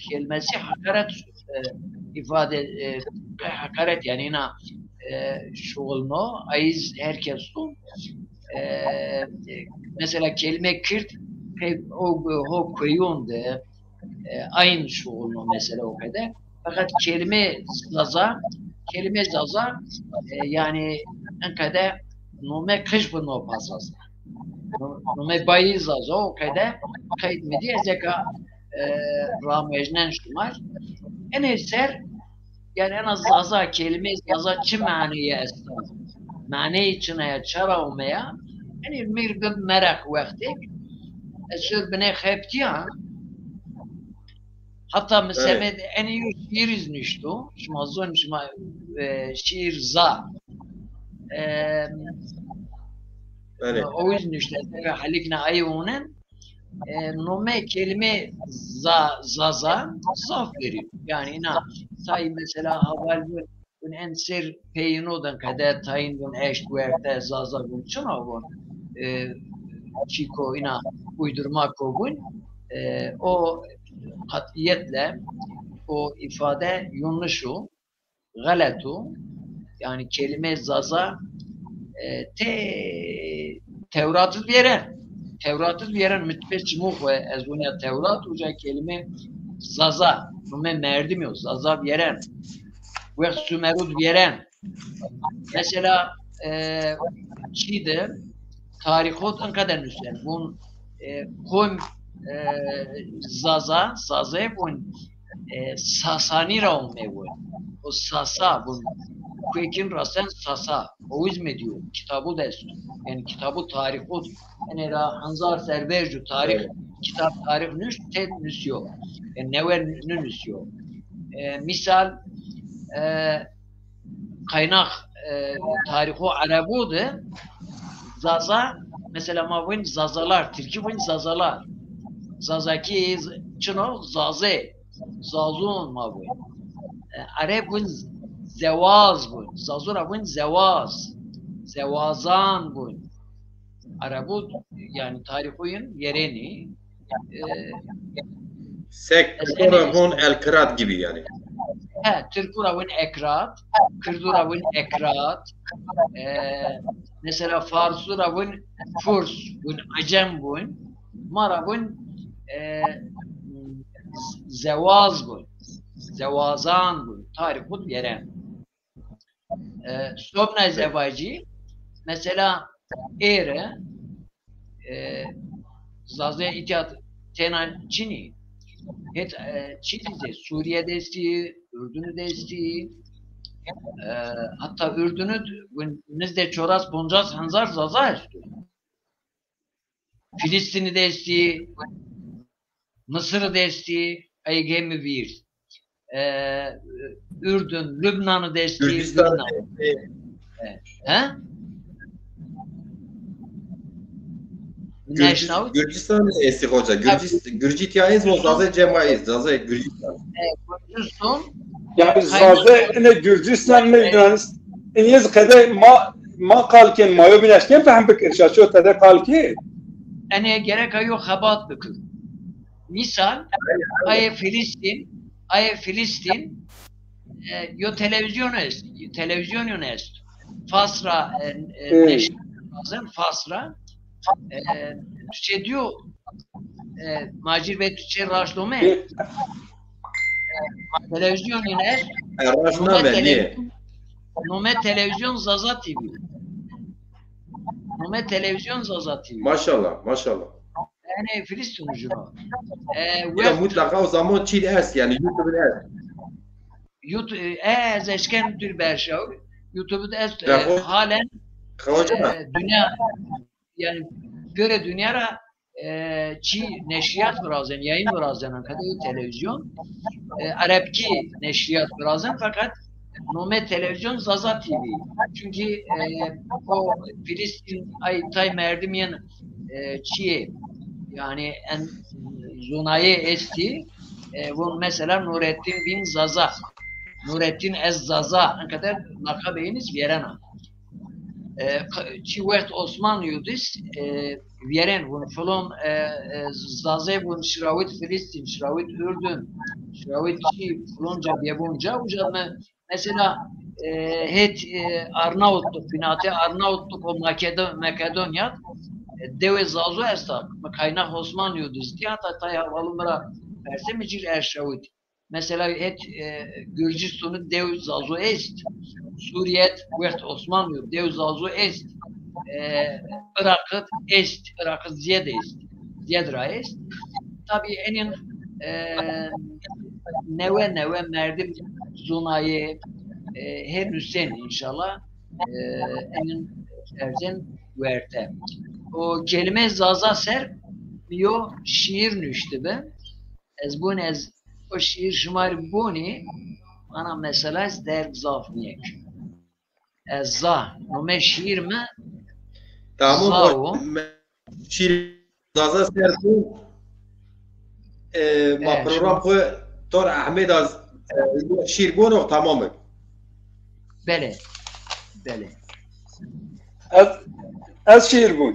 kelimesi hakaret ifade hakaret yani ina şoğulno ayız herkes mesela kelime Kürt o koyun de aynı şoğulno mesela o kadar fakat kelime zaza yani en kadar nome kış bu no pasaz nome bayı zaza o kadar kayıt mı diye zeka ramejnen şumar en eser yani en az zaza kelime zaza çi maniye esna mani içine çara olmaya yani mirgın merak vakti esir bine kheptiya hatta mesela en iyi şiir izniştu şmazon şiir za o izniştu halikna ayunen nome kelime zaza zaf veriyor yani ina say mesela haval bu en ser peynodan kadar tayin bu eştverte zaza bu çuna bu çiko ina uydurma kovun o katiyetle o ifade yanlışu galatu yani kelime zaza Tevrat'ı veren Tevrat'ı veren mütbeş cimuk ve ezbunya Tevrat uca kelime zaza. Nume merdim yok. Zaza veren. Ve Sümerud veren. Mesela çiğde tarihot en kadar nüsen. Bun koyum Zaza'ya bun Sasani raum mevun. O Sasa bun Kuekin rasen Sasa. O hizmediyor. Kitabı da yani kitabı tarihot. Yani Hanzar Serbercu tarih kitap tarih nüs ted nüsyo. Yani never nüsyo. Misal kaynak tarihu Arabu'du. Zaza mesela mavun zazalar, Türkçe bun zazalar. Zazaki çino zaze, zazun mavun. Arap bun zevaz bun. Zazura bun zevaz. Zevazan bun. Arabu yani tarihuyun yereni. Sektörü bun el kırat gibi yani. Türkura bun ekrat, Kürdura bun ekrat. Mesela Farsura bun Furs bun Acem bun. Mara bun Zevaz bun. Zevazan bun. Tarih bun yeren. Sobna zevacı mesela ere Zazya itiat tenan Çin'i het Çin'de Suriye desteği, Ürdün'ü desteği hatta Ürdün'ü nizde çoras boncaz hanzar zaza istiyor. Filistin'i desteği, Mısır'ı desteği, aygemi bir. Ürdün, Lübnan'ı desteği, Gürcistan. Gürcistan esti hoca. Gürcitiyayız mı? Zaza cemayiz. Zaza Gürcistan. Gürcistan. Yani Zaza ne Gürcistan ne Yunanistan. İniz kadar ma kalken mayo bileşken fahim bikir. Şaşo tada kalki. Yani gerek yok habat bikir. Misal ay Filistin yo televizyon est. Fasra Fasra Türkçe diyor macir ve Türkçe raşlome televizyon yine nome televizyon Zaza TV nome televizyon Zaza TV maşallah yani Filistin ucuna mutlaka o zaman Çin est yani YouTube'da zeşken tür berşav YouTube'da est halen dünya yani göre dünyara çi neşriyat birazdan yayın birazdan kadar televizyon Arapki neşriyat birazdan fakat nome televizyon Zaza TV çünkü o Filistin tay merdimiyen çi yani en zonayı esti bu mesela Nurettin bin Zaza Nurettin Ez Zaza ne kadar lakabeyiniz verena çi vakt Osman Yudis veren bunu falan Zaze bunu Şiravit Filistin Şiravit Ürdün Şiravit çi falanca biyabunca mesela het Arnavutluk binate Arnavutluk o Makedonya Deve zazu estak, kaynak Osman Yudis diye hatta havalılara verse mecil erşavit. Mesela et Gürcistan'ı dev zazu est, Suriye't vert Osman Yudis dev zazu est, Irak'ı est, Irak'ı ziyade est, ziyadra est. Tabii enin neve merdim zunayı her nüsen inşallah enin erzen verte. O kelime zaza ser yo şiir nüştü be. Ez bun ez o şiir şumar buni ana mesela ez der zafniyek. Ez za nome şiir mi? Tamam. Şiir zaza ser bu ma program ko Tor Ahmed az şiir bunu tamam mı? Bele. Az şiir bu.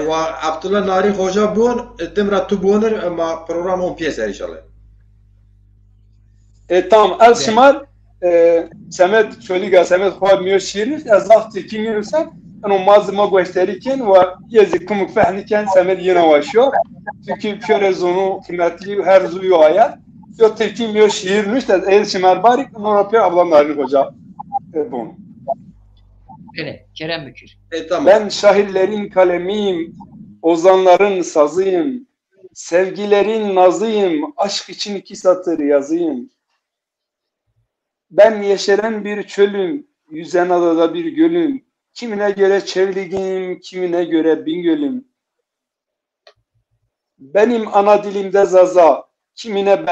و عبدالله ناری خوجا بون دمرا تو بونر ما پروگرام اون پیش inşallah. Tamam az şımar Semet şöyle Semet koymuyor şiir az vakti kim yürürsen انو مازما گوشتریکن و یزی کمک فهمیکن سمر یه نواشو çünkü köre zonu kıymetli her zuyu aya yo tepkim yo şiir nüş de el şimar barik Avrupa ablamların hoca bunu. Öyle Kerem Bükür. Tamam. Ben şairlerin kalemiyim, ozanların sazıyım, sevgilerin nazıyım, aşk için 2 satır yazayım. Ben yeşeren bir çölüm, yüzen adada bir gölüm, kimine göre çevligim, kimine göre Bingöl'üm. Benim ana dilimde zaza, kimine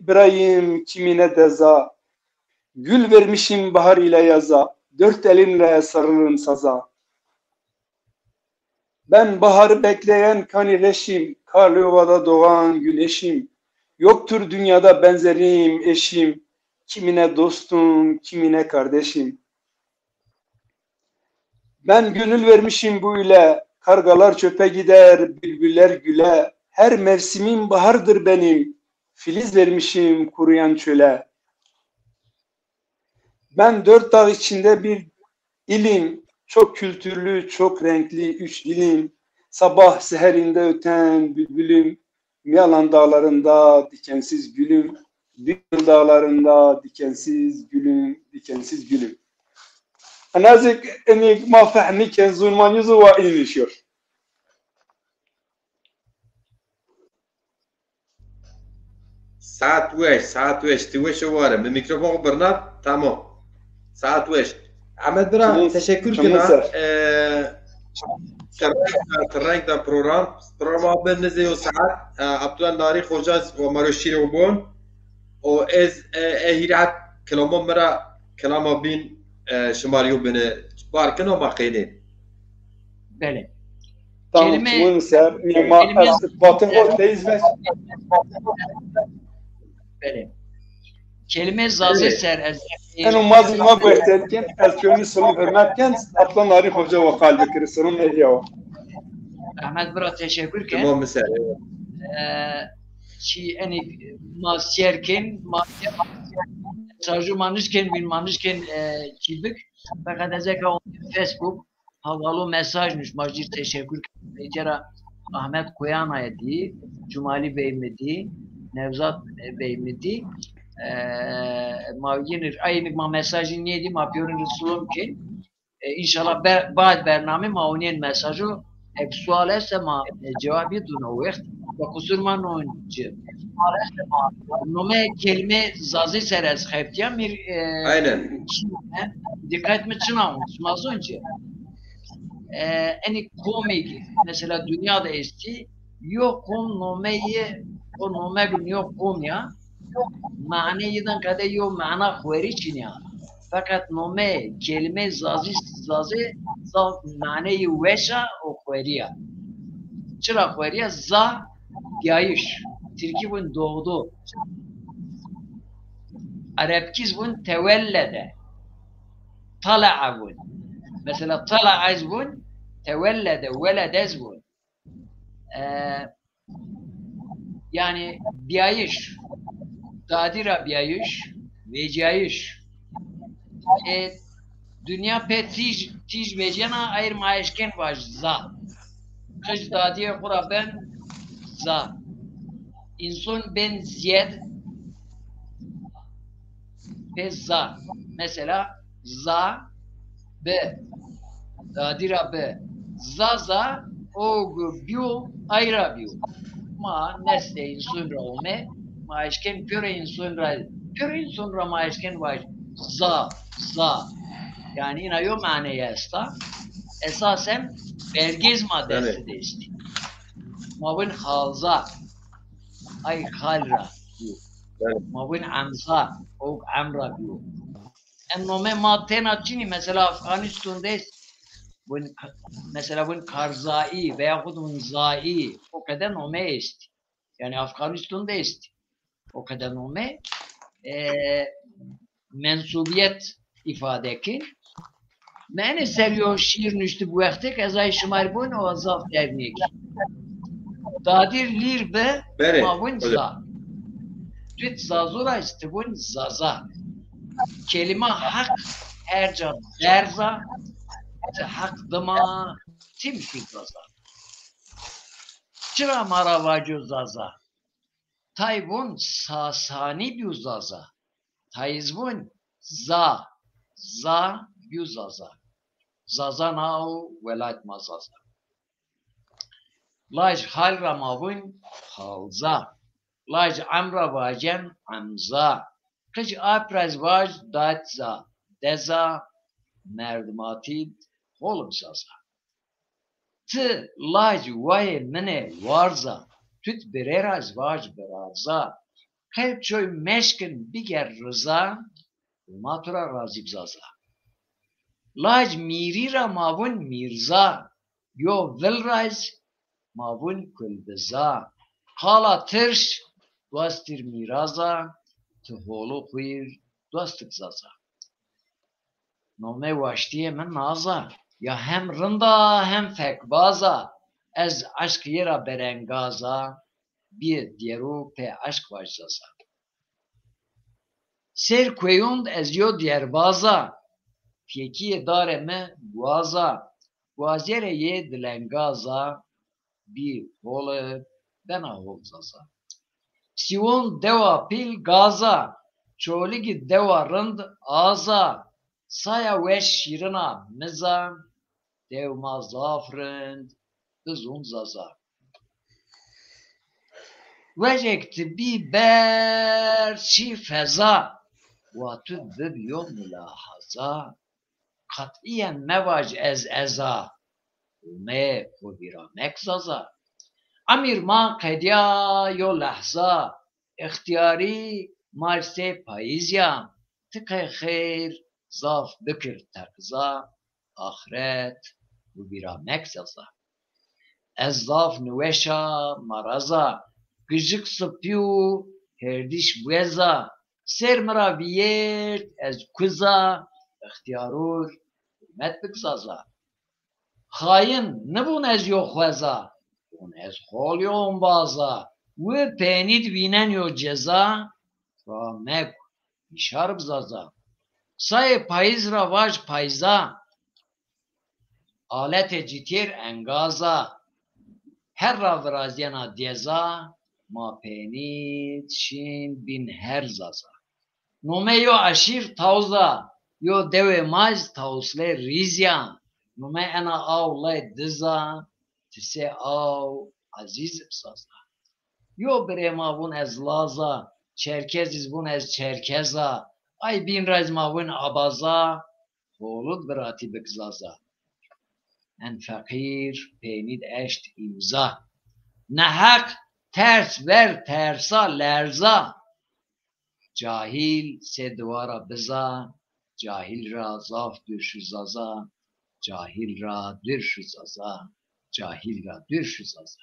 birayım, kimine deza. Gül vermişim bahar ile yaza, 4 elimle sarılırım saza. Ben baharı bekleyen kanireşim, karlı ovada doğan güneşim. Yoktur dünyada benzerim eşim, kimine dostum, kimine kardeşim. Ben gönül vermişim bu ile, kargalar çöpe gider, bülbüller güle. Her mevsimim bahardır benim, filiz vermişim kuruyan çöle. Ben 4 dağ içinde bir ilim, çok kültürlü, çok renkli 3 dilim. Sabah seherinde öten bülbülüm, Miyalan dağlarında dikensiz gülüm, Dikil dağlarında dikensiz gülüm, dikensiz gülüm. Nazik enik ma fehmiken zulman yüzü ve inişiyor. ساعت وش توش وارم الميكروفون برنات تمام ساعت وش Ahmet Bira teşekkür kina ترنگ دا program ben nezeyo saat Abdullah Nari Khojaz ve Maroşiri ubon o ez ehirat kelamı mera kelama bin şumariyo beni barkın o bakini. Böyle. Tamam, Kelime batın ortayız ve böyle. Kelime zazı ser ez. En umaz ma gösterken elçönü sonu hürmetken Abdullah Nari Hoca ve kalbi kırısının ehya. Ahmet Bira teşekkür ki. Tamam mesela. Çi yani masiyerken tercümanışken bilmanışken çibik fakat ezeka Facebook havalı mesajmış macir teşekkür ederim. Ahmet Koyana'ya di, Cumali Bey'medi, Nevzat Bey'medi. Mavginir aynı mesajı neydi? Mapyorun Resulüm ki inşallah بعد برنامه ما اونین مساجو اک سوال است ما جوابی دونه وقت و kusur ما نونچه نومه kelime zazı seres xeptiya mir Aynen. dikkat mi çınavmış az önce eni komik mesela dünyada esti yok kom nomeyi o nome gün yok kom ya manayıdan kadar yok mana khweri çinya fakat nome kelime zazı maneyi veşa o khweriya çıra khweriya za yayış Türkiye bun doğdu Arapkiz bun tevellede tala'a bun mesela tala'a bun tevellede veledez bun yani biyayış dadira biyayış vecayış dünya pe tij vecana ayır maaşken var za kış dadiye kura ben za insan ben ziyed ve za mesela za be dadira be za o biyo ayra biyo ma nesle insan ra ome maaşken püre insan ra maaşken var za yani inayo manaya esta esasen belgez maddesi de isti mabın halza ay halra mabın amza o amra diyor ennome madden açını mesela Afganistan'da mesela bun karzai veya bunun zai o kadar nome isti yani Afganistan'da isti o kadar nome mensubiyet ifade ekin. Mene seriyo şiir nüştü bu vakti kazay şımar bun o azaf dernek. Dadir lir be mavun za. Tüt zazura isti bun zaza. Kelime hak her can derza حق دما تیم شد زازا چرا مرا واجو زازا تایبون ساسانی بیو زازا تایزبون زا بیو زازا زازا ناو ولایت ما زازا لاج حال را مابون حالزا لاج عمرا واجن عمزا قج آپرز واج دادزا دزا مردماتید خولم زازا ت لاج وای منه وارزا توت بریر از واج برازا خیلی چوی مشکن بگر رزا ما تو را راضی بزازا لاج میری را مابون میرزا یو ول راز مابون کلبزا حالا ترش دوستیر میرازا تو هولو خویر دوستک زازا نومه واشتیه من نازا یا هم رندا هم فکبازا از عشق یرا برنگازا bir diyero pe aşk başlasa. Ser koyund ez yo diyerbaza, peki dare me guaza, guazere ye dilengaza, bir hole bena holzaza. Sivon deva pil gaza, çoligi deva rınd aza, saya veş şirina miza, devma zafrind, dizun zaza. وجهك بی بر چی فضا و تو ببیو ملاحظا قطعیا مواج از ازا و می خوبیرا مکزازا امیر ما قدیا یو لحظا اختیاری مارسه پاییزیا تقی خیر زاف بکر تقزا آخرت و بیرا مکزازا از زاف نوشا مرزا gıcık sıpıyor, herdiş bueza, sermera viyert, ez kuza, ihtiyarur, hürmet bikzaza. Hain, ne bun ez yo khweza, bun ez khol yo ombaza, ve penit vinen yo ceza, ramek, işar bzaza. Say payız ravaj payza, alet citir engaza, her ravraziyana diyeza, ما پینید شین بین هر زازا نومه یو عشیر تاوزا یو دوی ماز تاوسله ریزیا نومه انا آو لای دزا تسه آو عزیز بسازا یو بره ما بون از لازا چرکزیز بون از چرکزا ay bin raz mavun abaza holud berati bigzaza en fakir peynid eşt imza ne hak ters ver tersa lerza cahil se duvara biza cahil ra zaf düşü zaza cahil ra düşü zaza cahil ra düşü zaza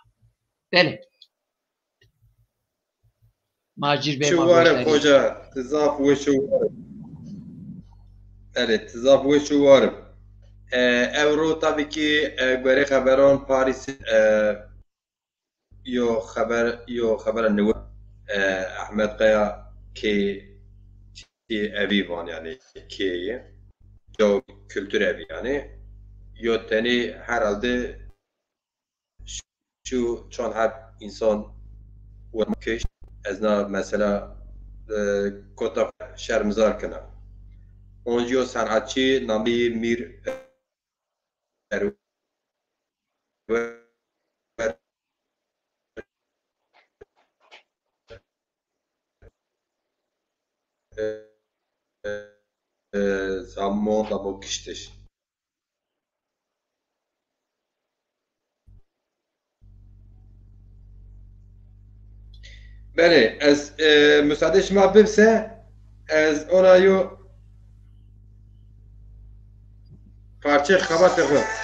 bele Macir Bey شو وارم خوجا تزاف وشو evet tizaf وشو وارم euro tabii ki göre haberon Paris yo haber neva Ahmet Kaya ki evi var yani ki yo kültür evi yani yo teni herhalde şu çon hep insan vermiş ezna mesela kota şermizar kana onca sanatçı nami mir زمان و کشتش بله از مساعده شما ببسه از اونایو parça خبر تخواه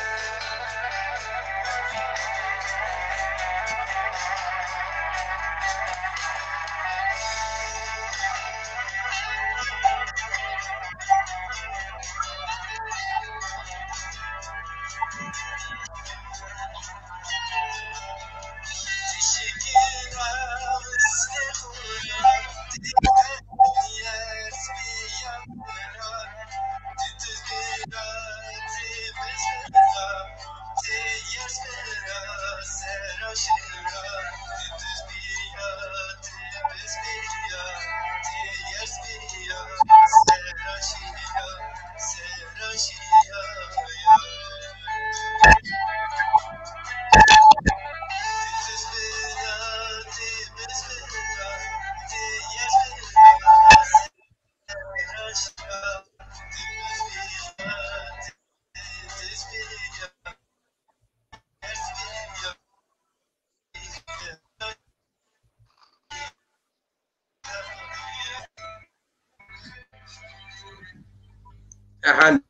Ehan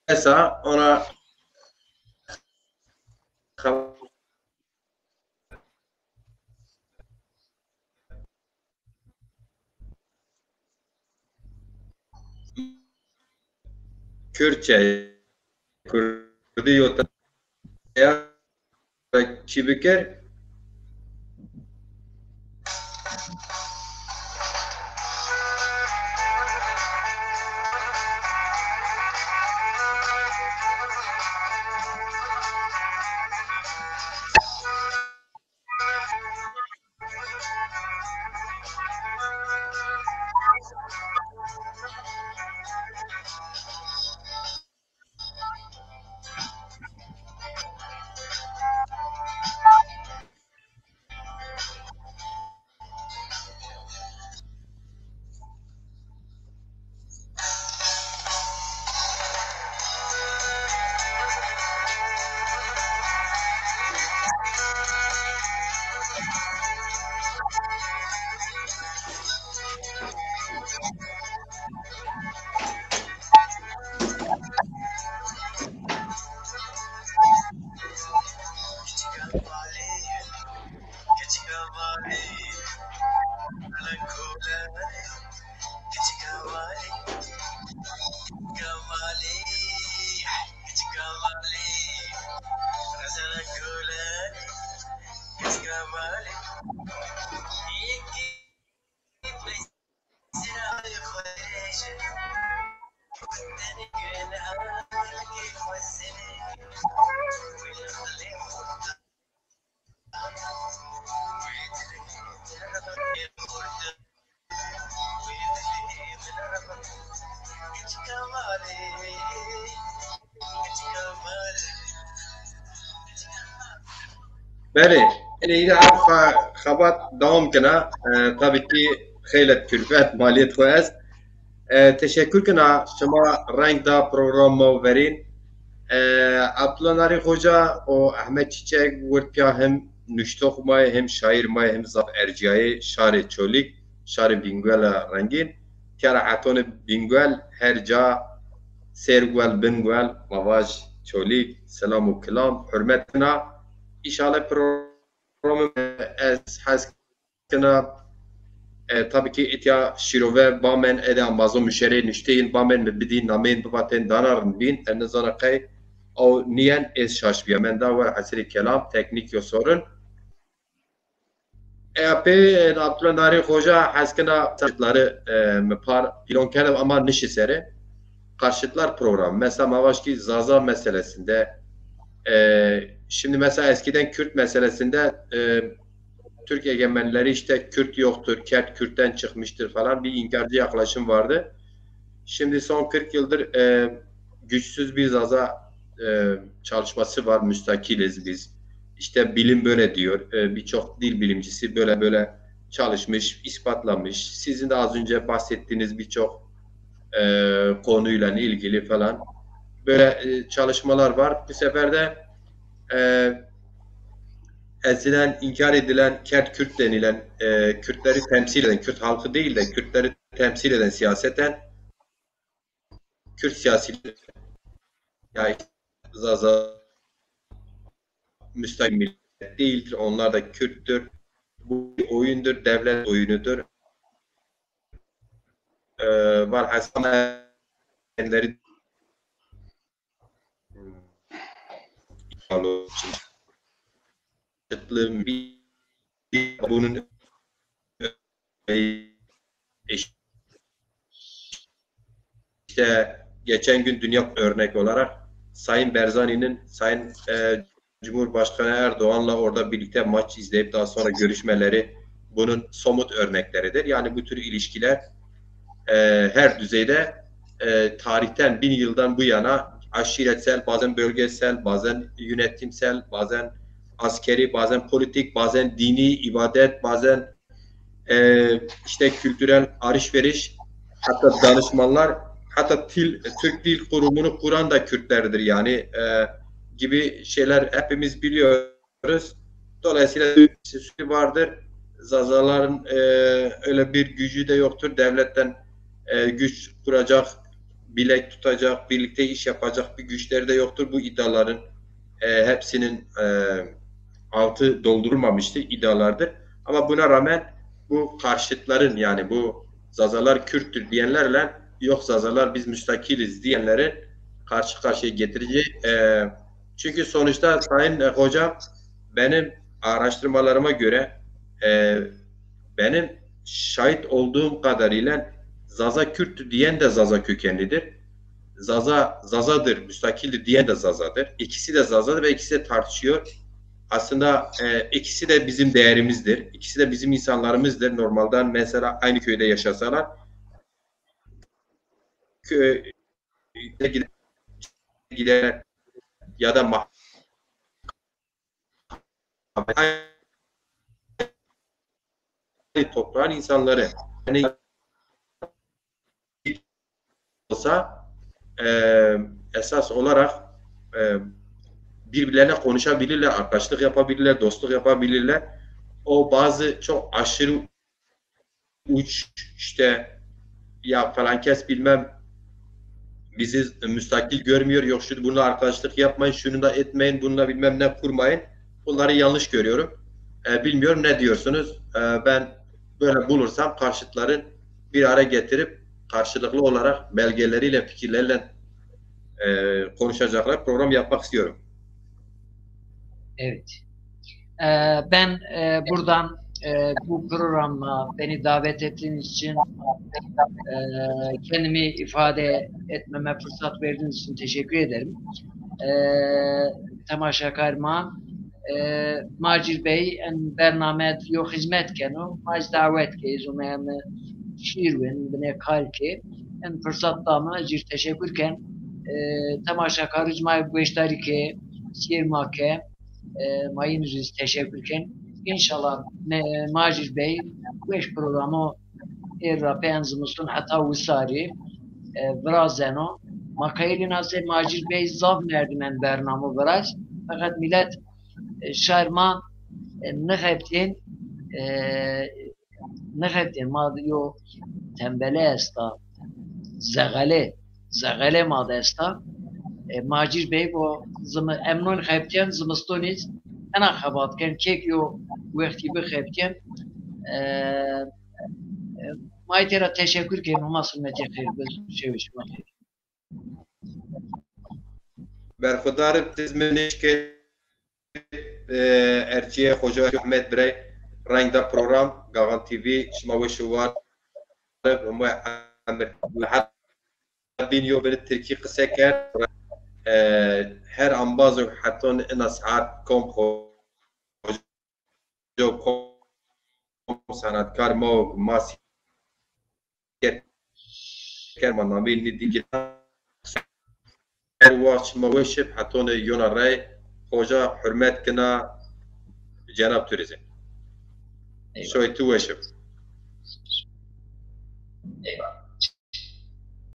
besa ona Kürtçe Kürdi yota çi bikir بله يعني إذا عم خبط دوام كنا tabii ki خیلی külfet maliyet koyaz. Teşekkür kına şuma renk da programı verin. Abdülhanari Hoca o Ahmet Çiçek vurtya hem nüştok may hem şair may hem zaf erciyayı şari çolik şari bingwel rengin. Kara atonu bingwel her ca sergwel bingwel mavaj çolik selamu kelam hürmetine İnşallah programı has kına tabii ki itya şirove bamen eden bazı müşteri nüşteyin bamen bidin namen babaten danarın bin en zanakay o niyen es şaşbiya men da var hasri kelam teknik yo sorun pe Abdülhanari Hoca haskına karşıtları mepar pilon kelam ama nişiseri karşıtlar programı mesela mavaşki Zaza meselesinde şimdi mesela eskiden Kürt meselesinde Türk egemenleri işte Kürt yoktur, Kert Kürt'ten çıkmıştır falan bir inkarcı yaklaşım vardı. Şimdi son 40 yıldır güçsüz bir Zaza çalışması var, müstakiliz biz. İşte bilim böyle diyor, birçok dil bilimcisi böyle çalışmış, ispatlamış. Sizin de az önce bahsettiğiniz birçok konuyla ilgili falan böyle çalışmalar var. Bu sefer de ezilen, inkar edilen Kert Kürt denilen Kürtleri temsil eden, Kürt halkı değil de Kürtleri temsil eden siyaseten Kürt siyasileri yani Zaza müstakil millet değildir. Onlar da Kürttür. Bu bir oyundur, devlet oyunudur. Var hastaneleri bunun işte geçen gün dünya örnek olarak Sayın Berzani'nin Sayın Cumhurbaşkanı Erdoğan'la orada birlikte maç izleyip daha sonra görüşmeleri bunun somut örnekleridir. Yani bu tür ilişkiler her düzeyde tarihten 1000 yıldan bu yana aşiretsel, bazen bölgesel, bazen yönetimsel, bazen askeri, bazen politik, bazen dini, ibadet, bazen işte kültürel alışveriş, hatta danışmanlar, hatta Türk Dil Kurumu'nu kuran da Kürtlerdir yani gibi şeyler hepimiz biliyoruz. Dolayısıyla bir vardır. Zazaların öyle bir gücü de yoktur. Devletten güç kuracak bilek tutacak, birlikte iş yapacak bir güçleri de yoktur. Bu iddiaların hepsinin altı doldurulmamıştır, iddialardır. Ama buna rağmen bu karşıtların, yani bu Zazalar Kürttür diyenlerle yok Zazalar biz müstakiliz diyenleri karşı karşıya getireceği. Çünkü sonuçta Sayın Hocam, benim araştırmalarıma göre benim şahit olduğum kadarıyla Zaza Kürt diyen de Zaza kökenlidir. Zaza Zazadır, müstakildir diyen de Zazadır. İkisi de Zazadır ve ikisi de tartışıyor. Aslında ikisi de bizim değerimizdir. İkisi de bizim insanlarımızdır. Normalden mesela aynı köyde yaşasalar köyde gider ya da toprağın insanları yani olsa esas olarak birbirlerine konuşabilirler, arkadaşlık yapabilirler, dostluk yapabilirler. O bazı çok aşırı uç işte ya falan kes bilmem bizi müstakil görmüyor, yok şu bununla arkadaşlık yapmayın, şunu da etmeyin, bununla bilmem ne kurmayın. Bunları yanlış görüyorum. Bilmiyorum ne diyorsunuz? Ben böyle bulursam karşıtların bir araya getirip karşılıklı olarak belgeleriyle, fikirleriyle konuşacaklar program yapmak istiyorum. Evet. Ben buradan bu programa beni davet ettiğiniz için kendimi ifade etmeme fırsat verdiğiniz için teşekkür ederim. Temaşakarıma Macir Bey en bernamet yo hizmet kenu maz davet ke izumeyme şiirven bine kalki en fırsat damına cir teşekkürken temaşakar icma beştarike siyirmake mayın riz teşekkürken inşallah Macir Bey beş programı era penzimuzun hatta usari Vrazeno Makailin Hazre Macir Bey zav merdimen bernamı biraz fakat millet şarma nexebtin ma yo tembele esta zagale ma esta Macir Bey bu emnun xebtin zımistoniz ana xabatken kek yo vakti bi xebtin Maytera teşekkür ki numasıl metiyakir biz şevişmek. Berxudarım tizmenişke Erciye Hoca Ahmet Birey Rangda program Gavan TV şma ve şuvar ve حابين يوم التركي قسكر her ambaz حتى نصعد كم جو كم سنتكار ما كرمان نامين نديك واش موشب حتى يونا راي خوجا حرمت كنا جناب توريزم شوي توشب